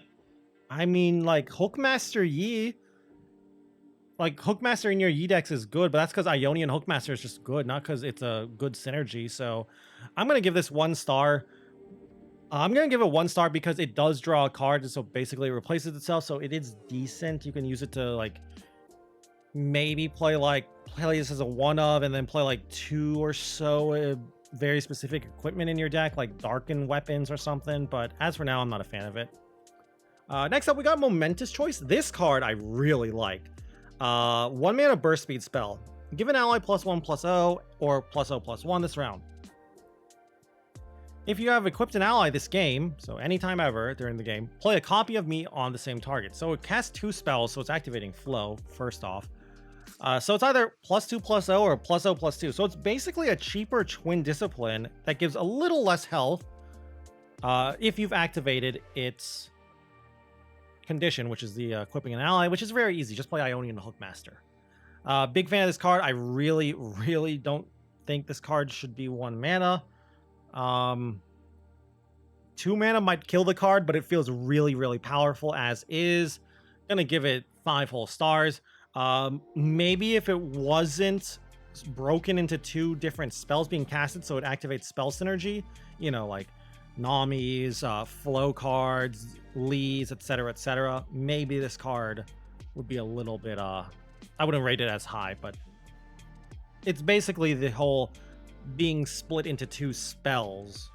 I mean, like, Hookmaster Yi. Like, Hookmaster in your Yi decks is good, but that's because Ionia and Hookmaster is just good, not because it's a good synergy. So I'm going to give this 1 star. I'm going to give it 1 star because it does draw a card, so basically it replaces itself, so it is decent. You can use it to, like, maybe play this as a 1-of, and then play, like, 2 or so very specific equipment in your deck, like Darken Weapons or something, but as for now, I'm not a fan of it. Next up, we got Momentous Choice. This card I really like. 1 mana burst speed spell. Give an ally +1/+0 or +0/+1 this round. If you have equipped an ally this game, so anytime ever during the game, play a copy of me on the same target. So it casts 2 spells, so it's activating Flow, first off. So it's either +2/+0 or +0/+2. So it's basically a cheaper Twin Discipline that gives a little less health if you've activated its condition, which is the equipping an ally, which is very easy. Just play Ionia and Hookmaster. Big fan of this card. I really, really don't think this card should be 1 mana. 2 mana might kill the card, but it feels really, really powerful as is. Gonna give it 5 whole stars. Maybe if it wasn't broken into 2 different spells being casted, so it activates spell synergy, you know, like Nami's, flow cards, Lee's, etc., etc. Maybe this card would be a little bit, I wouldn't rate it as high, but it's basically the whole being split into 2 spells.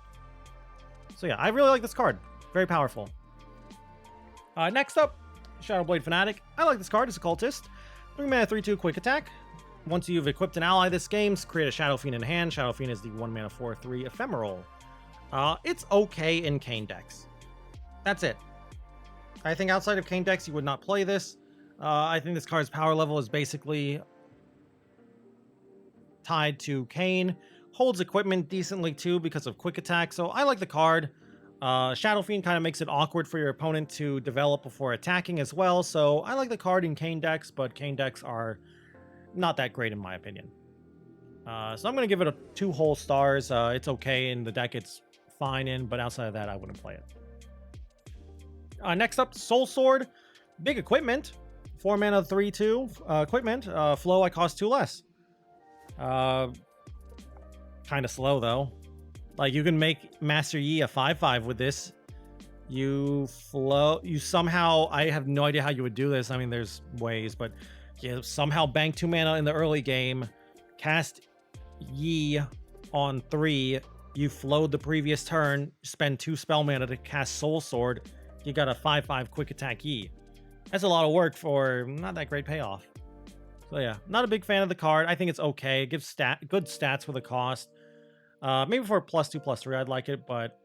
So yeah, I really like this card. Very powerful. Next up, Shadowblade Fanatic. I like this card. It's a cultist. 3 mana 3/2 quick attack. Once you've equipped an ally this game, create a Shadow Fiend in hand. Shadow Fiend is the 1 mana 4/3 ephemeral. It's okay in Kane decks. That's it. I think outside of Kane decks, you would not play this. I think this card's power level is basically tied to Kane. Holds equipment decently too because of quick attack, so I like the card. Shadow Fiend kind of makes it awkward for your opponent to develop before attacking as well, so I like the card in Kane decks, but Kane decks are not that great in my opinion. So I'm going to give it 2 whole stars. It's okay in the deck, it's fine in, but outside of that, I wouldn't play it. Next up, Soul Sword. Big equipment. 4 mana, 3/2 equipment. Flow, I cost 2 less. Kind of slow though. Like, you can make Master Yi a 5/5 with this. You somehow, I have no idea how you would do this. I mean, there's ways, but you somehow bank 2 mana in the early game, cast Yi on 3, you flowed the previous turn, spend 2 spell mana to cast Soul Sword, you got a 5/5 quick attack Yi. That's a lot of work for not that great payoff. So yeah, not a big fan of the card. I think it's okay. It gives good stats for the cost. Maybe for a +2/+3 I'd like it, but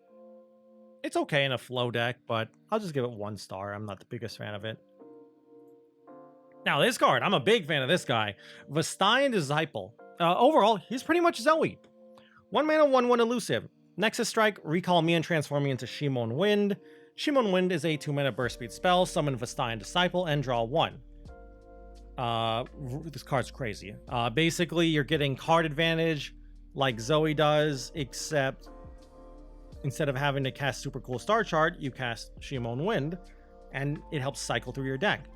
it's okay in a flow deck, but I'll just give it 1 star. I'm not the biggest fan of it. Now this card, I'm a big fan of this guy. Vestian Disciple. Overall, he's pretty much Zoe. 1 mana, 1/1 elusive. Nexus Strike, recall me and transform me into Shimon Wind. Shimon Wind is a 2 mana burst speed spell. Summon Vestian Disciple and draw 1. This card's crazy. Basically, you're getting card advantage like Zoe does, except instead of having to cast super cool star chart, you cast Shimon Wind, and it helps cycle through your deck.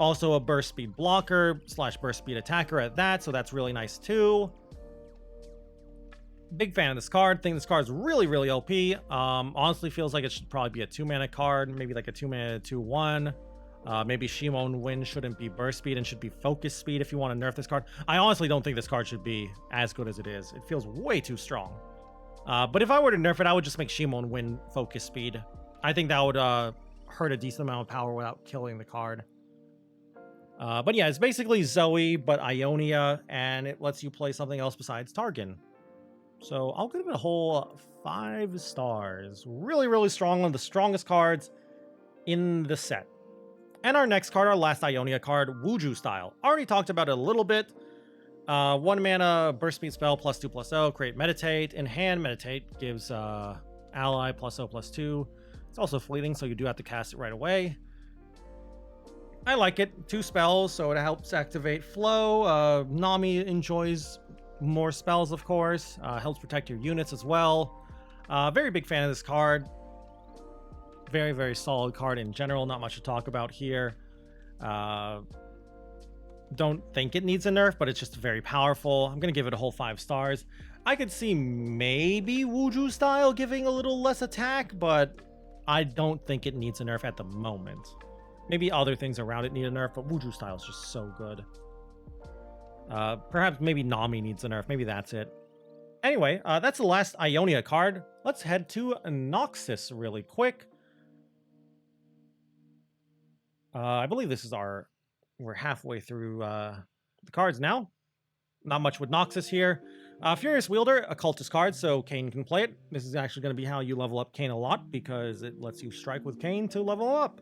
Also a burst speed blocker / burst speed attacker at that, so that's really nice too. Big fan of this card. Think this card is really, really OP. Honestly feels like it should probably be a 2 mana card, maybe like a 2 mana 2/1. Maybe Shimon Wind shouldn't be burst speed and should be focus speed if you want to nerf this card. I honestly don't think this card should be as good as it is. It feels way too strong. But if I were to nerf it, I would just make Shimon Wind focus speed. I think that would hurt a decent amount of power without killing the card. But yeah, it's basically Zoe, but Ionia, and it lets you play something else besides Targon. So I'll give it a whole 5 stars. Really, really strong. One of the strongest cards in the set. And our next card, our last Ionia card, Wuju Style. Already talked about it a little bit. 1 mana, burst speed spell, +2/+0, create meditate. In hand, meditate gives ally +0/+2. It's also fleeting, so you do have to cast it right away. I like it. 2 spells, so it helps activate flow. Nami enjoys more spells, of course. Helps protect your units as well. Very big fan of this card. Very, very solid card in general. Not much to talk about here. Don't think it needs a nerf, but it's just very powerful. I'm going to give it a whole 5 stars. I could see maybe Wuju Style giving a little less attack, but I don't think it needs a nerf at the moment. Maybe other things around it need a nerf, but Wuju Style is just so good. Perhaps maybe Nami needs a nerf. Maybe that's it. Anyway, that's the last Ionia card. Let's head to Noxus really quick. I believe this is we're halfway through the cards now. Not much with Noxus here. Furious Wielder, a cultist card, so Kane can play it. This is actually going to be how you level up Kane a lot, because it lets you strike with Kane to level up.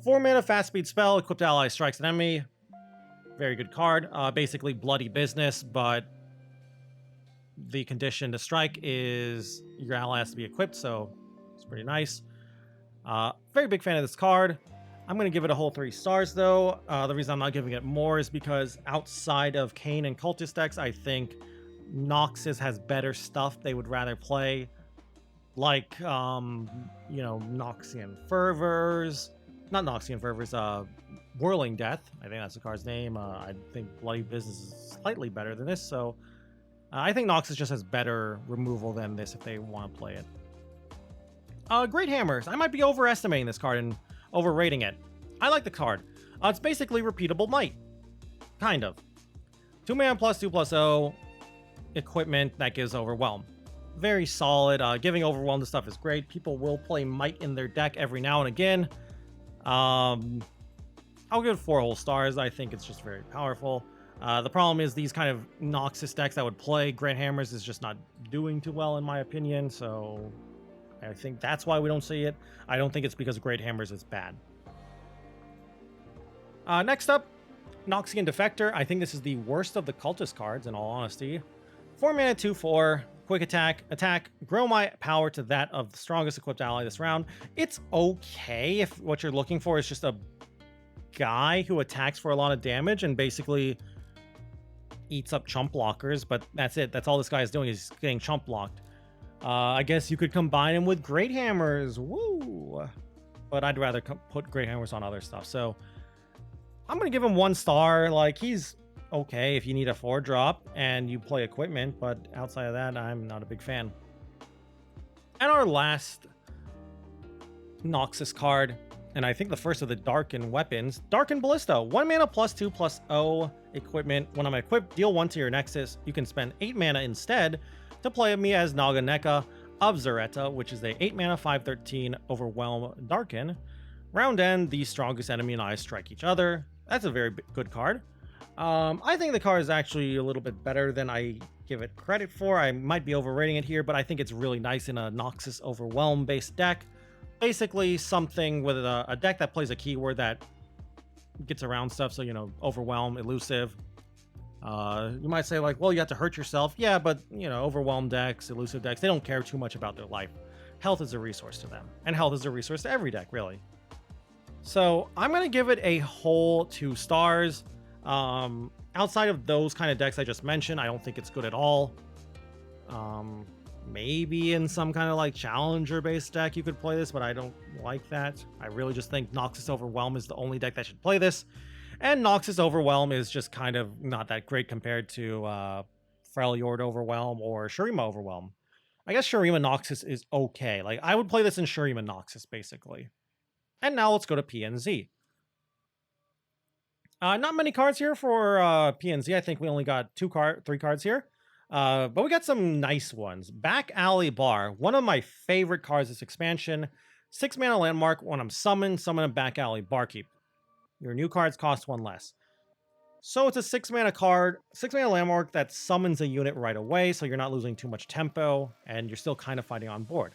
4 mana fast speed spell, equipped ally strikes an enemy. Very good card. Basically bloody business, but the condition to strike is your ally has to be equipped, so it's pretty nice. Very big fan of this card. I'm going to give it a whole 3 stars, though. The reason I'm not giving it more is because outside of Kane and cultist decks, I think Noxus has better stuff they would rather play. Like, Noxian Fervors. Not Noxian Fervors, Whirling Death. I think that's the card's name. I think Bloody Business is slightly better than this, so I think Noxus just has better removal than this if they want to play it. Great Hammers. I might be overestimating this card and overrating it. I like the card. It's basically repeatable might. Kind of. 2 mana +2/+0 equipment that gives Overwhelm. Very solid. Giving Overwhelm to stuff is great. People will play might in their deck every now and again. I'll give it 4 whole stars. I think it's just very powerful. The problem is these kind of Noxus decks that would play Great Hammers is just not doing too well in my opinion, so I think that's why we don't see it. I don't think it's because Great Hammers is bad. Next up, Noxian Defector. I think this is the worst of the cultist cards, in all honesty. 4 mana, 2/4, quick attack, grow my power to that of the strongest equipped ally this round. It's okay if what you're looking for is just a guy who attacks for a lot of damage and basically eats up chump blockers, but that's it. That's all this guy is doing, is getting chump blocked. I guess you could combine him with Great Hammers. Woo! But I'd rather put Great Hammers on other stuff. So I'm gonna give him 1 star. Like, he's okay if you need a 4-drop and you play equipment, but outside of that, I'm not a big fan. And our last Noxus card, and I think the first of the Darken weapons, Darken Ballista. 1 mana +2/+0 equipment. When I'm equipped, deal 1 to your Nexus. You can spend 8 mana instead to play me as Naganeka of Zareta, which is a 8 mana 5/13 Overwhelm Darken. Round end, the strongest enemy and I strike each other. That's a very good card. I think the card is actually a little bit better than I give it credit for. I might be overrating it here, but I think it's really nice in a Noxus Overwhelm based deck. Basically something with a deck that plays a keyword that gets around stuff. So, you know, Overwhelm, Elusive. You might say like, well, you have to hurt yourself. Yeah, but, you know, Overwhelm decks, Elusive decks, they don't care too much about their life. Health is a resource to them. And health is a resource to every deck, really. So I'm going to give it a whole 2 stars. Outside of those kind of decks I just mentioned, I don't think it's good at all. Maybe in some kind of like challenger based deck you could play this, but I don't like that. I really just think Noxus Overwhelm is the only deck that should play this. And Noxus Overwhelm is just kind of not that great compared to Freljord Overwhelm or Shurima Overwhelm. I guess Shurima Noxus is okay. Like, I would play this in Shurima Noxus, basically. And now let's go to PNZ. Not many cards here for PNZ. I think we only got 3 cards here. But we got some nice ones. Back Alley Bar, one of my favorite cards this expansion. 6 mana landmark. When I'm summoned, summon a Back Alley Barkeep. Your new cards cost 1 less. So it's a 6 mana card, 6 mana landmark that summons a unit right away, so you're not losing too much tempo, and you're still kind of fighting on board.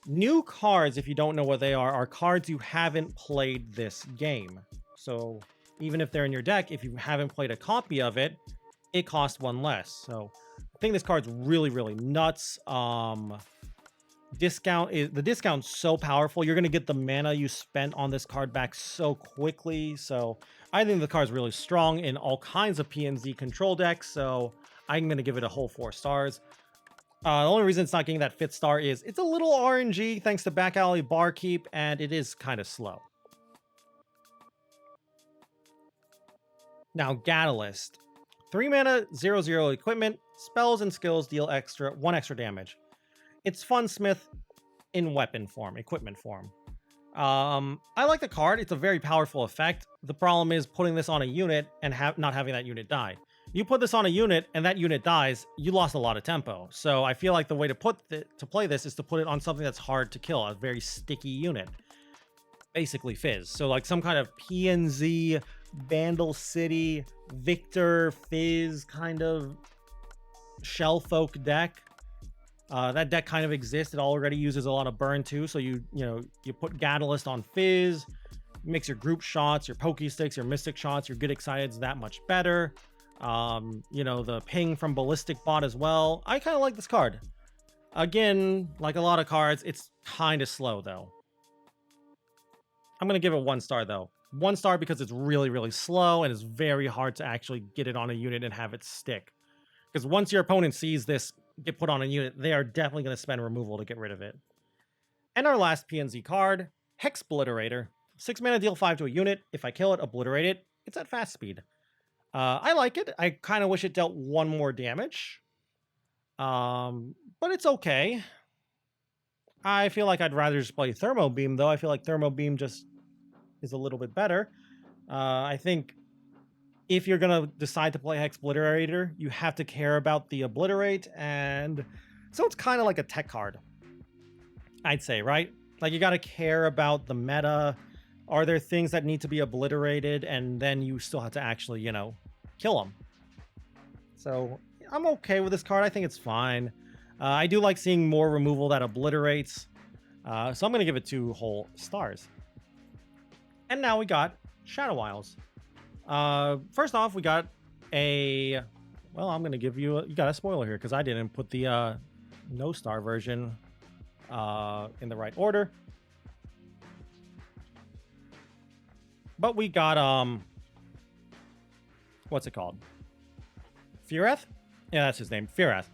New cards, if you don't know what they are cards you haven't played this game. So even if they're in your deck, if you haven't played a copy of it, it costs 1 less. So I think this card's really, really nuts. The discount's so powerful. You're going to get the mana you spent on this card back so quickly. So I think the card's really strong in all kinds of PNZ control decks. So I'm going to give it a whole 4 stars. The only reason it's not getting that 5th star is it's a little RNG thanks to Back Alley Barkeep, and it is kind of slow. Now, Catalyst. 3 mana, 0/0 equipment. Spells and skills deal 1 extra damage. It's Funsmith in weapon form, equipment form. I like the card. It's a very powerful effect. The problem is putting this on a unit and not having that unit die. You put this on a unit and that unit dies, you lost a lot of tempo. So I feel like the way to play this is to put it on something that's hard to kill, a very sticky unit. Basically Fizz. So like some kind of PNZ, Vandal City, Victor, Fizz kind of Shellfolk deck. That deck kind of exists. It already uses a lot of burn too. So you put Catalyst on Fizz, makes your group shots, your Pokey Sticks, your Mystic shots, your Get Exciteds that much better. The ping from Ballistic Bot as well. I kind of like this card. Again, like a lot of cards, it's kind of slow though. I'm going to give it 1 star though. 1 star because it's really, really slow and it's very hard to actually get it on a unit and have it stick. Because once your opponent sees this get put on a unit, they are definitely going to spend removal to get rid of it. And our last PNZ card, Hexbliterator. 6 mana, deal 5 to a unit. If I kill it, obliterate it. It's at fast speed. I like it. I kind of wish it dealt 1 more damage. But it's okay. I feel like I'd rather just play Thermo Beam, though. I feel like Thermo Beam just is a little bit better. I think if you're going to decide to play Hexbliterator, you have to care about the obliterate, and so it's kind of like a tech card, I'd say, right? Like, you got to care about the meta. Are there things that need to be obliterated, and then you still have to actually, kill them? So I'm okay with this card. I think it's fine. I do like seeing more removal that obliterates. So I'm going to give it 2 whole stars. And now we got Shadow Isles. First off, we got I'm going to give you got a spoiler here because I didn't put the no star version in the right order. But we got what's it called? Firath? Yeah, that's his name. Firath.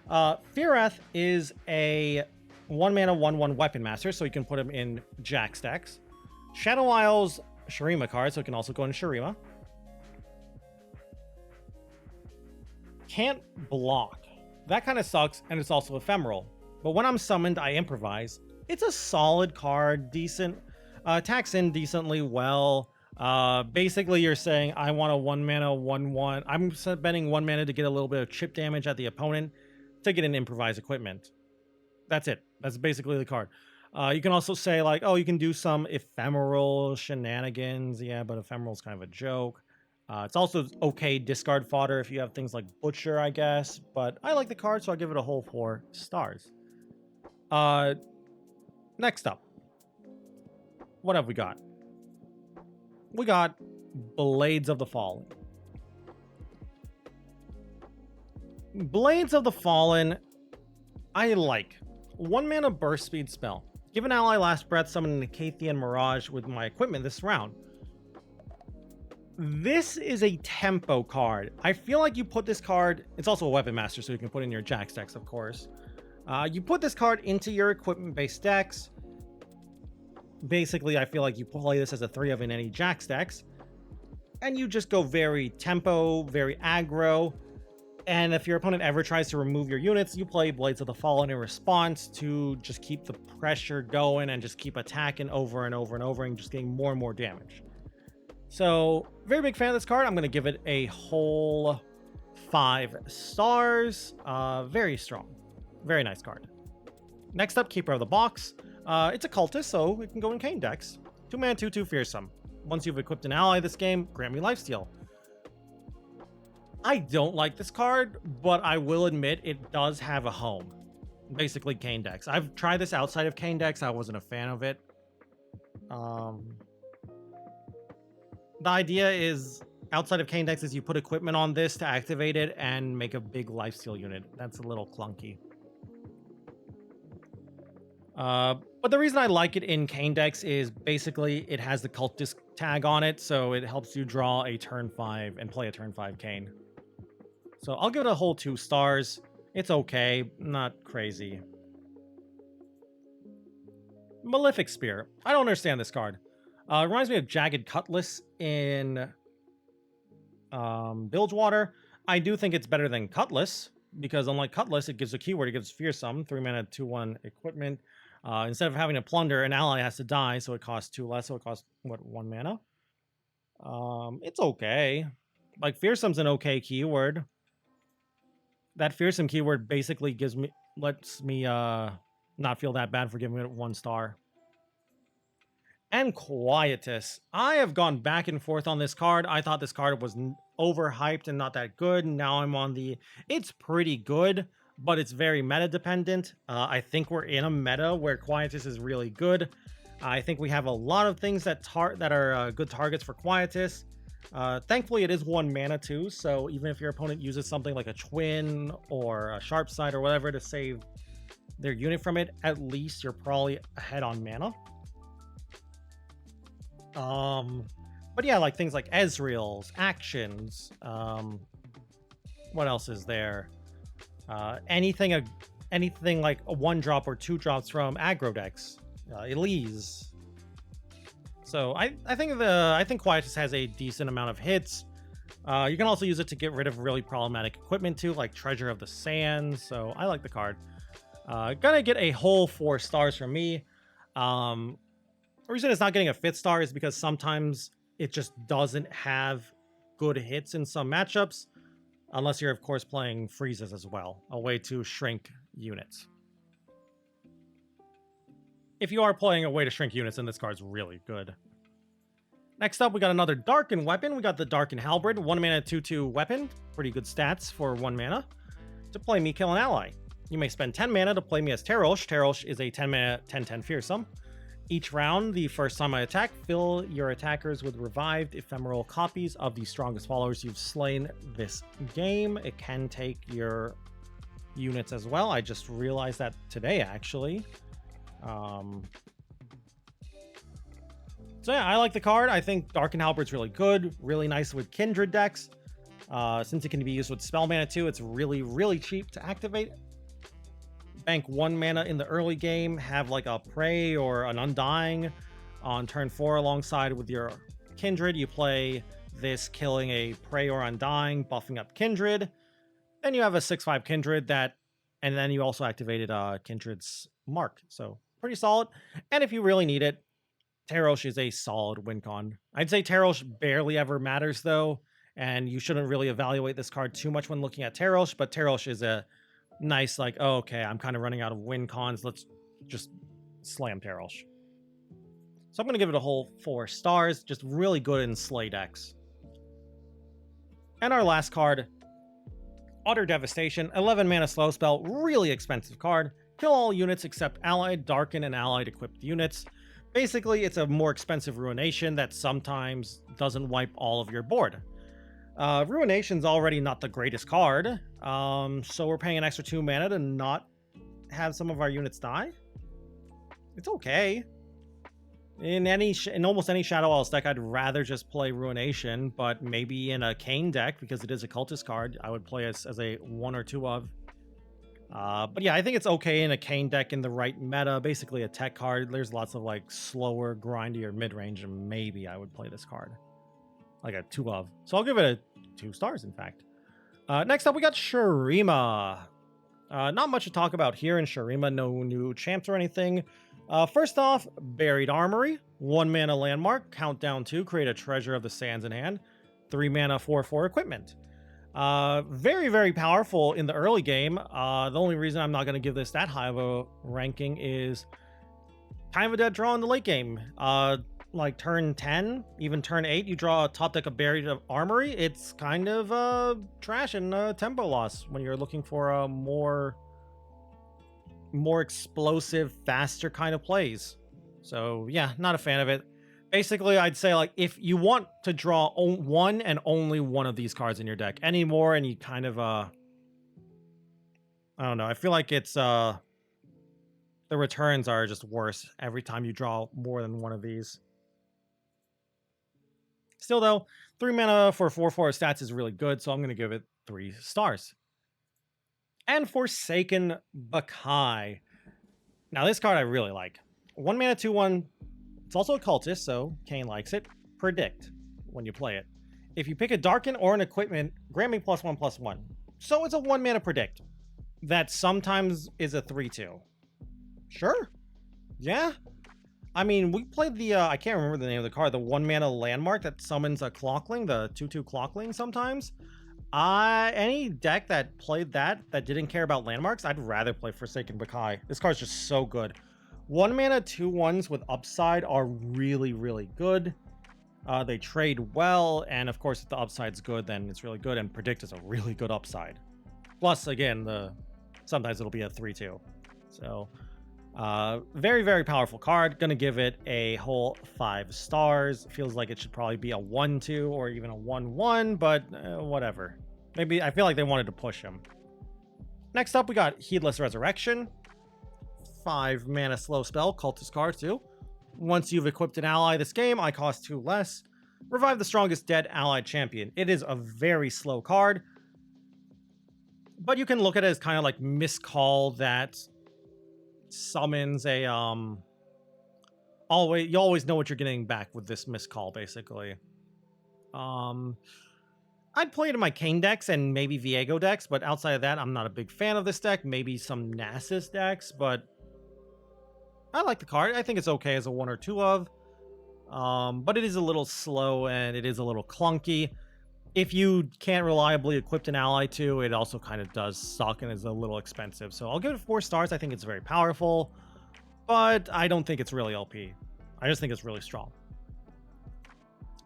Firath is a 1 mana 1/1 weapon master, so you can put him in Jack stacks. Shadow Isles Shurima card, so it can also go in Shurima. Can't block. That kind of sucks, and it's also ephemeral. But when I'm summoned, I improvise. It's a solid card, decent, attacks in decently well. Basically, you're saying, I want a 1 mana, 1/1. I'm spending 1 mana to get a little bit of chip damage at the opponent to get an improvised equipment. That's it. That's basically the card. You can also say, like, oh, you can do some ephemeral shenanigans. Yeah, but ephemeral's kind of a joke. It's also okay discard fodder if you have things like Butcher, I guess. But I like the card, so I'll give it a whole 4 stars. Next up. What have we got? We got Blades of the Fallen. Blades of the Fallen, I like. 1 mana burst speed spell. Give an ally last breath, summon an Acathian Mirage with my equipment this round. This is a tempo card. I feel like you put this card, it's also a weapon master, so you can put in your Jax decks, of course. You put this card into your equipment-based decks. Basically, I feel like you play this as a 3 of in any Jax decks. And you just go very tempo, very aggro. And if your opponent ever tries to remove your units, you play Blades of the Fallen in response to just keep the pressure going and just keep attacking over and over and over and just getting more and more damage. So, very big fan of this card. I'm going to give it a whole 5 stars. Very strong. Very nice card. Next up, Keeper of the Box. It's a cultist, so it can go in Kane decks. 2 mana, 2/2 fearsome. Once you've equipped an ally this game, grant me lifesteal. I don't like this card, but I will admit it does have a home. Basically, Kane decks. I've tried this outside of Kane decks. I wasn't a fan of it. The idea is, outside of Kane decks, is you put equipment on this to activate it and make a big lifesteal unit. That's a little clunky. But the reason I like it in Kane decks is basically it has the cultist tag on it, so it helps you draw a turn 5 and play a turn 5 Kane. So I'll give it a whole 2 stars. It's okay, not crazy. Malefic Spear. I don't understand this card. It reminds me of Jagged Cutlass in Bilgewater. I do think it's better than Cutlass, because unlike Cutlass, it gives a keyword, it gives fearsome, 3 mana, 2/1 equipment. Instead of having to plunder, an ally has to die, so it costs 2 less, so it costs, what, 1 mana? It's okay. Like, fearsome's an okay keyword. That fearsome keyword basically lets me not feel that bad for giving it 1 star. And Quietus. I have gone back and forth on this card. I thought this card was overhyped and not that good. Now I'm on the, it's pretty good, but it's very meta dependent. I think we're in a meta where Quietus is really good. I think we have a lot of things that are good targets for Quietus. Thankfully, it is 1 mana too, so even if your opponent uses something like a Twin or a Sharp Sight or whatever to save their unit from it, at least you're probably ahead on mana. But yeah, like things like Ezreal's, actions, what else is there? Anything like a 1-drop or 2 drops from aggro decks, Elise. So I think Quietus has a decent amount of hits. You can also use it to get rid of really problematic equipment too, like Treasure of the Sands. So I like the card. Gonna get a whole 4 stars from me. The reason it's not getting a 5th star is because sometimes it just doesn't have good hits in some matchups, unless you're, of course, playing freezes as well, a way to shrink units. If you are playing a way to shrink units, then this card's really good. Next up, we got another Darken weapon. We got the Darken Halberd, 1 mana 2/2 weapon. Pretty good stats for 1 mana. To play me, kill an ally. You may spend 10 mana to play me as Terosh. Terosh is a 10 mana 10/10 fearsome. Each round, the first time I attack, fill your attackers with revived ephemeral copies of the strongest followers you've slain this game. It can take your units as well. I just realized that today, actually. So yeah, I like the card. I think Darken Halberd's really good, really nice with Kindred decks. Since it can be used with Spell Mana too, it's really, really cheap to activate. Bank 1 mana in the early game, have like a Prey or an Undying on turn 4 alongside with your Kindred, you play this killing a Prey or Undying, buffing up Kindred. Then you have a 6/5 Kindred that, and then you also activated Kindred's Mark. So pretty solid. And if you really need it, Tarosh is a solid win con. I'd say Tarosh barely ever matters though, and you shouldn't really evaluate this card too much when looking at Tarosh, but Tarosh is a nice, like, oh, okay, I'm kind of running out of win cons. Let's just slam Tarosh. So I'm going to give it a whole 4 stars. Just really good in Slay decks. And our last card, Utter Devastation. 11 mana slow spell. Really expensive card. Kill all units except allied, darken, and allied equipped units. Basically, it's a more expensive Ruination that sometimes doesn't wipe all of your board. Ruination's already not the greatest card, so we're paying an extra 2 mana to not have some of our units die. It's okay. In almost any Shadow Isles deck, I'd rather just play Ruination, but maybe in a Kane deck, because it is a cultist card, I would play as a 1 or 2 of. But yeah, I think it's okay in a Kane deck in the right meta, basically a tech card. There's lots of like slower, grindier mid-range, and maybe I would play this card. Like a 2 of. So I'll give it a 2 stars, in fact. Next up, we got Shurima. Not much to talk about here in Shurima. No new champs or anything. First off, Buried Armory. 1 mana landmark. Countdown 2. Create a Treasure of the Sands in hand. 3 mana 4/4 equipment. Very, very powerful in the early game. The only reason I'm not going to give this that high of a ranking is kind of a dead draw in the late game. Like turn 10, even turn 8, you draw a top deck of Buried Armory. It's kind of trash and tempo loss when you're looking for a more explosive, faster kind of plays. So yeah, not a fan of it. Basically, I'd say like if you want to draw one and only one of these cards in your deck anymore, and you kind of I don't know, I feel like it's the returns are just worse every time you draw more than one of these. Still though, 3 mana for 4/4 stats is really good, so I'm going to give it 3 stars. And Forsaken Bakai. Now this card I really like. 1 mana 2/1. It's also a cultist, so Kane likes it. Predict when you play it. If you pick a Darken or an equipment, grant me +1/+1. So it's a 1 mana predict. That sometimes is a 3/2. Sure. Yeah. I mean, we played the, I can't remember the name of the card, the 1 mana landmark that summons a Clockling, the 2/2 Clockling sometimes. Any deck that played that didn't care about landmarks, I'd rather play Forsaken Bakai. This card's just so good. 1 mana 2/1s with upside are really, really good. They trade well, and of course, if the upside's good, then it's really good, and Predict is a really good upside. Plus, again, sometimes it'll be a 3/2. So, very, very powerful card. Gonna give it a whole 5 stars. Feels like it should probably be a 1/2 or even a 1/1, but whatever. Maybe I feel like they wanted to push him. Next up, we got Heedless Resurrection. 5 mana slow spell, cultist card too. Once you've equipped an ally this game, I cost 2 less. Revive the strongest dead allied champion. It is a very slow card, but you can look at it as kind of like Miscall that summons a you always know what you're getting back with this Miscall, basically. I'd play it in my Kane decks and maybe Viego decks, but outside of that, I'm not a big fan of this deck. Maybe some Nasus decks, but I like the card. I think it's okay as a 1 or 2 of. But it is a little slow and it is a little clunky. If you can't reliably equip an ally to, it also kind of does suck and is a little expensive. So I'll give it 4 stars. I think it's very powerful, but I don't think it's really OP. I just think it's really strong.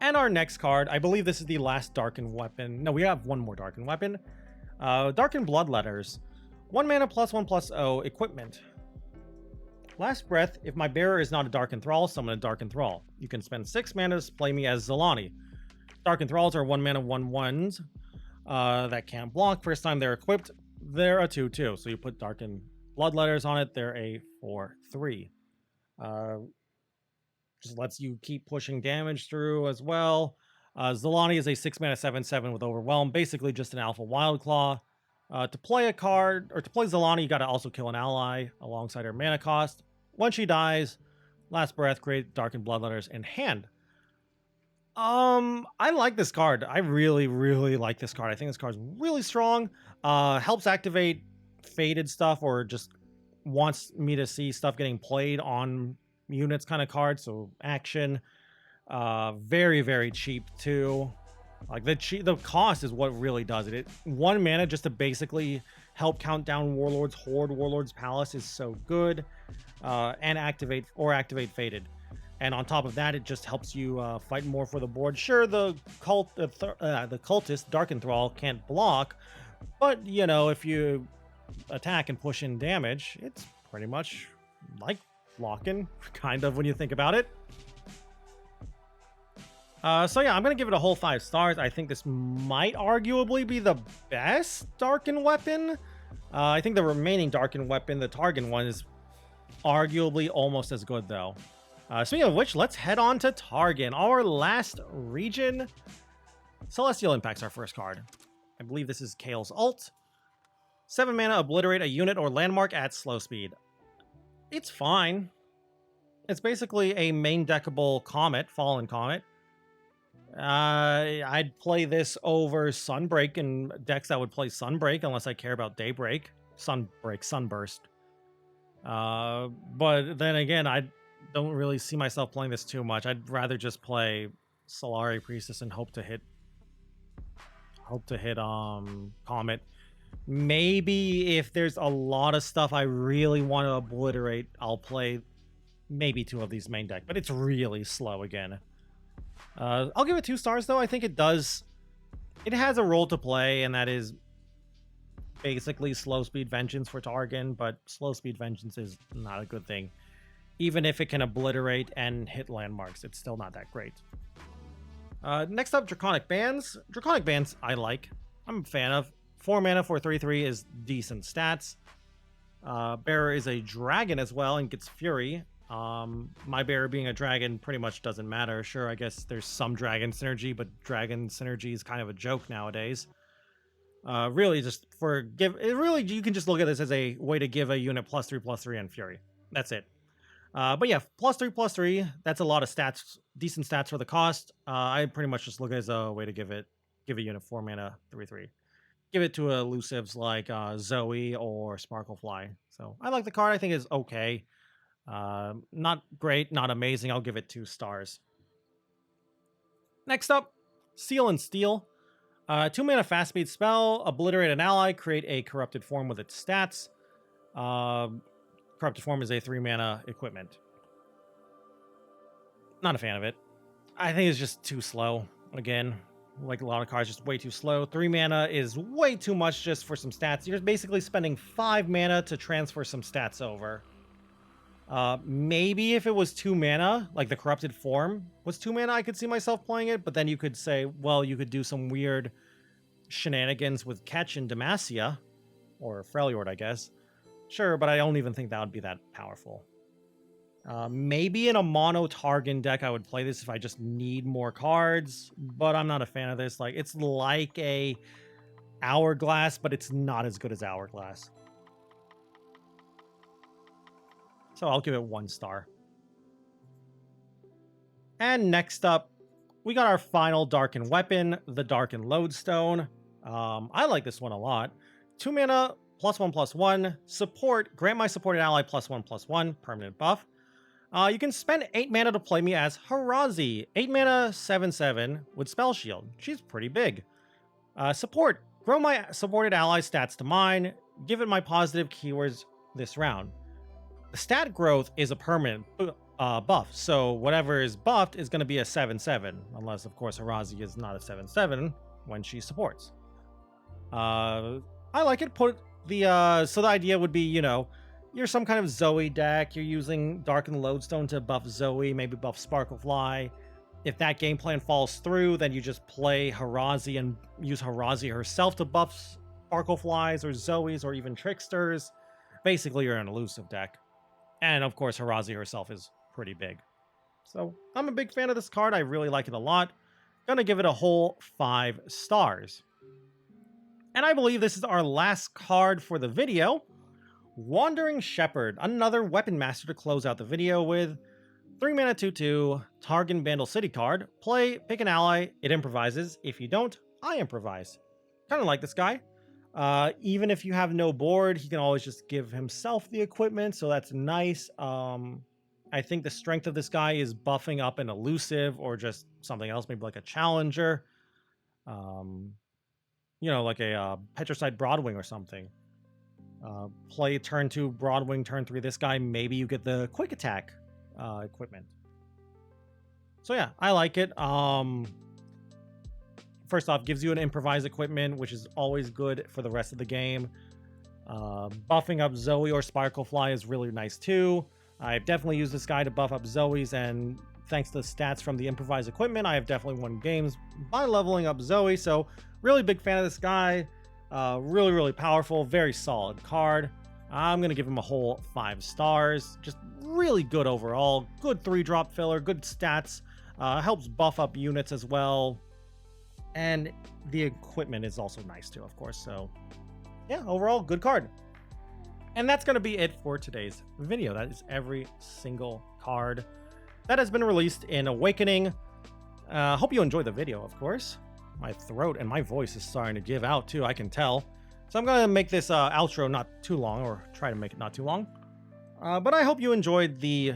And our next card, I believe this is the last Darkened weapon. No, we have one more Darkened weapon. Darkened Bloodletters. 1 mana +1/+0 equipment. Last breath, if my bearer is not a Dark Enthrall, summon a Dark Enthrall. You can spend 6 mana to play me as Zelani. Dark Enthralls are 1 mana 1/1s that can't block. First time they're equipped, they're a 2/2. So you put Darkened Bloodletters on it, they're a 4/3. Just lets you keep pushing damage through as well. Zelani is a 6 mana 7/7 with Overwhelm, basically just an Alpha Wildclaw. To play a card, or to play Zelani, you gotta also kill an ally alongside her mana cost. Once she dies, last breath, create Darkened Bloodletters in hand. I like this card. I really, really like this card. I think this card's really strong. Helps activate faded stuff or just wants me to see stuff getting played on units kind of card. So action. Very, very cheap too. Like the cost is what really does it. 1 mana just to basically help count down Warlord's Horde, Warlord's Palace is so good. And activate faded. And on top of that, it just helps you fight more for the board. Sure, the cultist, Dark Enthrall, can't block, but you know, if you attack and push in damage, it's pretty much like blocking, kind of, when you think about it. So yeah, I'm gonna give it a whole 5 stars. I think this might arguably be the best Darken weapon. I think the remaining Darken weapon, the Targon one, is arguably almost as good though. Speaking of which, let's head on to Targon, our last region. Celestial Impact's our first card. I believe this is Kale's ult. 7 mana, obliterate a unit or landmark at slow speed. It's fine. It's basically a main deckable Comet, Fallen Comet. I'd play this over Sunbreak in decks that would play Sunbreak unless I care about Daybreak. Sunburst. But then again, I don't really see myself playing this too much. I'd rather just play Solari Priestess and hope to hit Comet. Maybe if there's a lot of stuff I really want to obliterate, I'll play maybe 2 of these main deck, but it's really slow again. I'll give it 2 stars though. I think it has a role to play, and that is basically slow speed vengeance for Targon, but slow speed vengeance is not a good thing. Even if it can obliterate and hit landmarks, it's still not that great. Next up, Draconic Bands. Draconic Bands I like. I'm a fan of. 4 mana for 3/3 is decent stats. Bearer is a dragon as well and gets Fury. My bearer being a dragon pretty much doesn't matter. Sure, I guess there's some dragon synergy, but dragon synergy is kind of a joke nowadays. Really, you can just look at this as a way to give a unit +3/+3 and Fury. That's it. But yeah, +3/+3, that's a lot of stats, decent stats for the cost. I pretty much just look at it as a way to give a unit 4 mana 3/3. Give it to elusives like Zoe or Sparklefly. So I like the card. I think it's okay. Not great, not amazing. I'll give it 2 stars. Next up, Seal and Steel. 2 mana fast speed spell, obliterate an ally, create a corrupted form with its stats. Corrupted form is a 3 mana equipment. Not a fan of it. I think it's just too slow. Again, like a lot of cards, just way too slow. 3 mana is way too much just for some stats. You're basically spending 5 mana to transfer some stats over. Maybe if it was 2 mana, like the corrupted form was 2 mana, I could see myself playing it, but then you could say, well, you could do some weird shenanigans with Catch and Demacia, or Freljord, I guess. Sure, but I don't even think that would be that powerful. Maybe in a mono Targon deck, I would play this if I just need more cards, but I'm not a fan of this. Like, it's like a Hourglass, but it's not as good as Hourglass. So I'll give it 1 star. And next up, we got our final Darken weapon, the Darken Lodestone. I like this one a lot. 2 mana, +1/+1, support, grant my supported ally +1/+1, permanent buff. You can spend 8 mana to play me as Harazi. 8 mana, 7/7 with Spell Shield. She's pretty big. Support, grow my supported ally stats to mine, give it my positive keywords this round. The stat growth is a permanent buff, so whatever is buffed is going to be a 7/7, unless, of course, Harazi is not a 7/7 when she supports. I like it. So the idea would be, you know, you're some kind of Zoe deck, you're using Darken Lodestone to buff Zoe, maybe buff Sparklefly. If that game plan falls through, then you just play Harazi and use Harazi herself to buff Sparkleflies or Zoes or even Tricksters. Basically, you're an elusive deck. And of course, Harazi herself is pretty big. So I'm a big fan of this card. I really like it a lot. Gonna give it a whole 5 stars. And I believe this is our last card for the video. Wandering Shepherd, another weapon master to close out the video with. 3 mana 2/2, target Vandal City card. Play, pick an ally, it improvises. If you don't, I improvise. Kind of like this guy. Even if you have no board, he can always just give himself the equipment, so that's nice. I think the strength of this guy is buffing up an elusive or just something else, maybe like a challenger. You know, like a Petricide Broadwing or something. Play turn 2 Broadwing, turn 3 this guy, maybe you get the quick attack equipment. So yeah, I like it. First off, gives you an improvised equipment, which is always good for the rest of the game. Buffing up Zoe or Sparklefly is really nice too. I've definitely used this guy to buff up Zoe's, and thanks to the stats from the improvised equipment, I have definitely won games by leveling up Zoe. So really big fan of this guy. Really, really powerful, very solid card. I'm going to give him a whole 5 stars. Just really good overall. Good 3-drop filler, good stats. Helps buff up units as well. And the equipment is also nice too, of course. So yeah, overall, good card. And that's going to be it for today's video. That is every single card that has been released in Awakening. Hope you enjoyed the video, of course. My throat and my voice is starting to give out too, I can tell. So I'm going to make this outro not too long, or try to make it not too long. But I hope you enjoyed the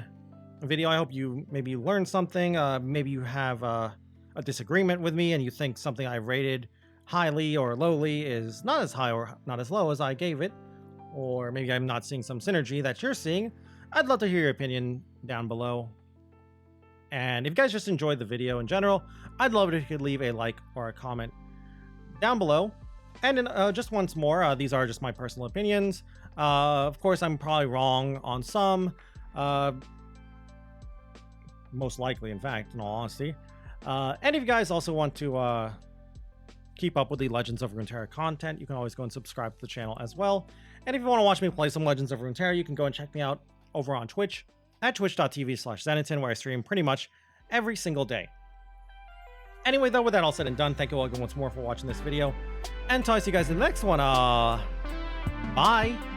video. I hope you maybe learned something. Maybe you have a disagreement with me and you think something I rated highly or lowly is not as high or not as low as I gave it. Or maybe I'm not seeing some synergy that you're seeing. I'd love to hear your opinion down below. And if you guys just enjoyed the video in general, I'd love it if you could leave a like or a comment down below. And just once more, these are just my personal opinions. Of course, I'm probably wrong on some. Most likely, in fact, in all honesty. And if you guys also want to keep up with the Legends of Runeterra content, you can always go and subscribe to the channel as well. And if you want to watch me play some Legends of Runeterra, you can go and check me out over on Twitch at twitch.tv/Zenaton, where I stream pretty much every single day. Anyway, though, with that all said and done, thank you all again once more for watching this video. And until I see you guys in the next one, bye!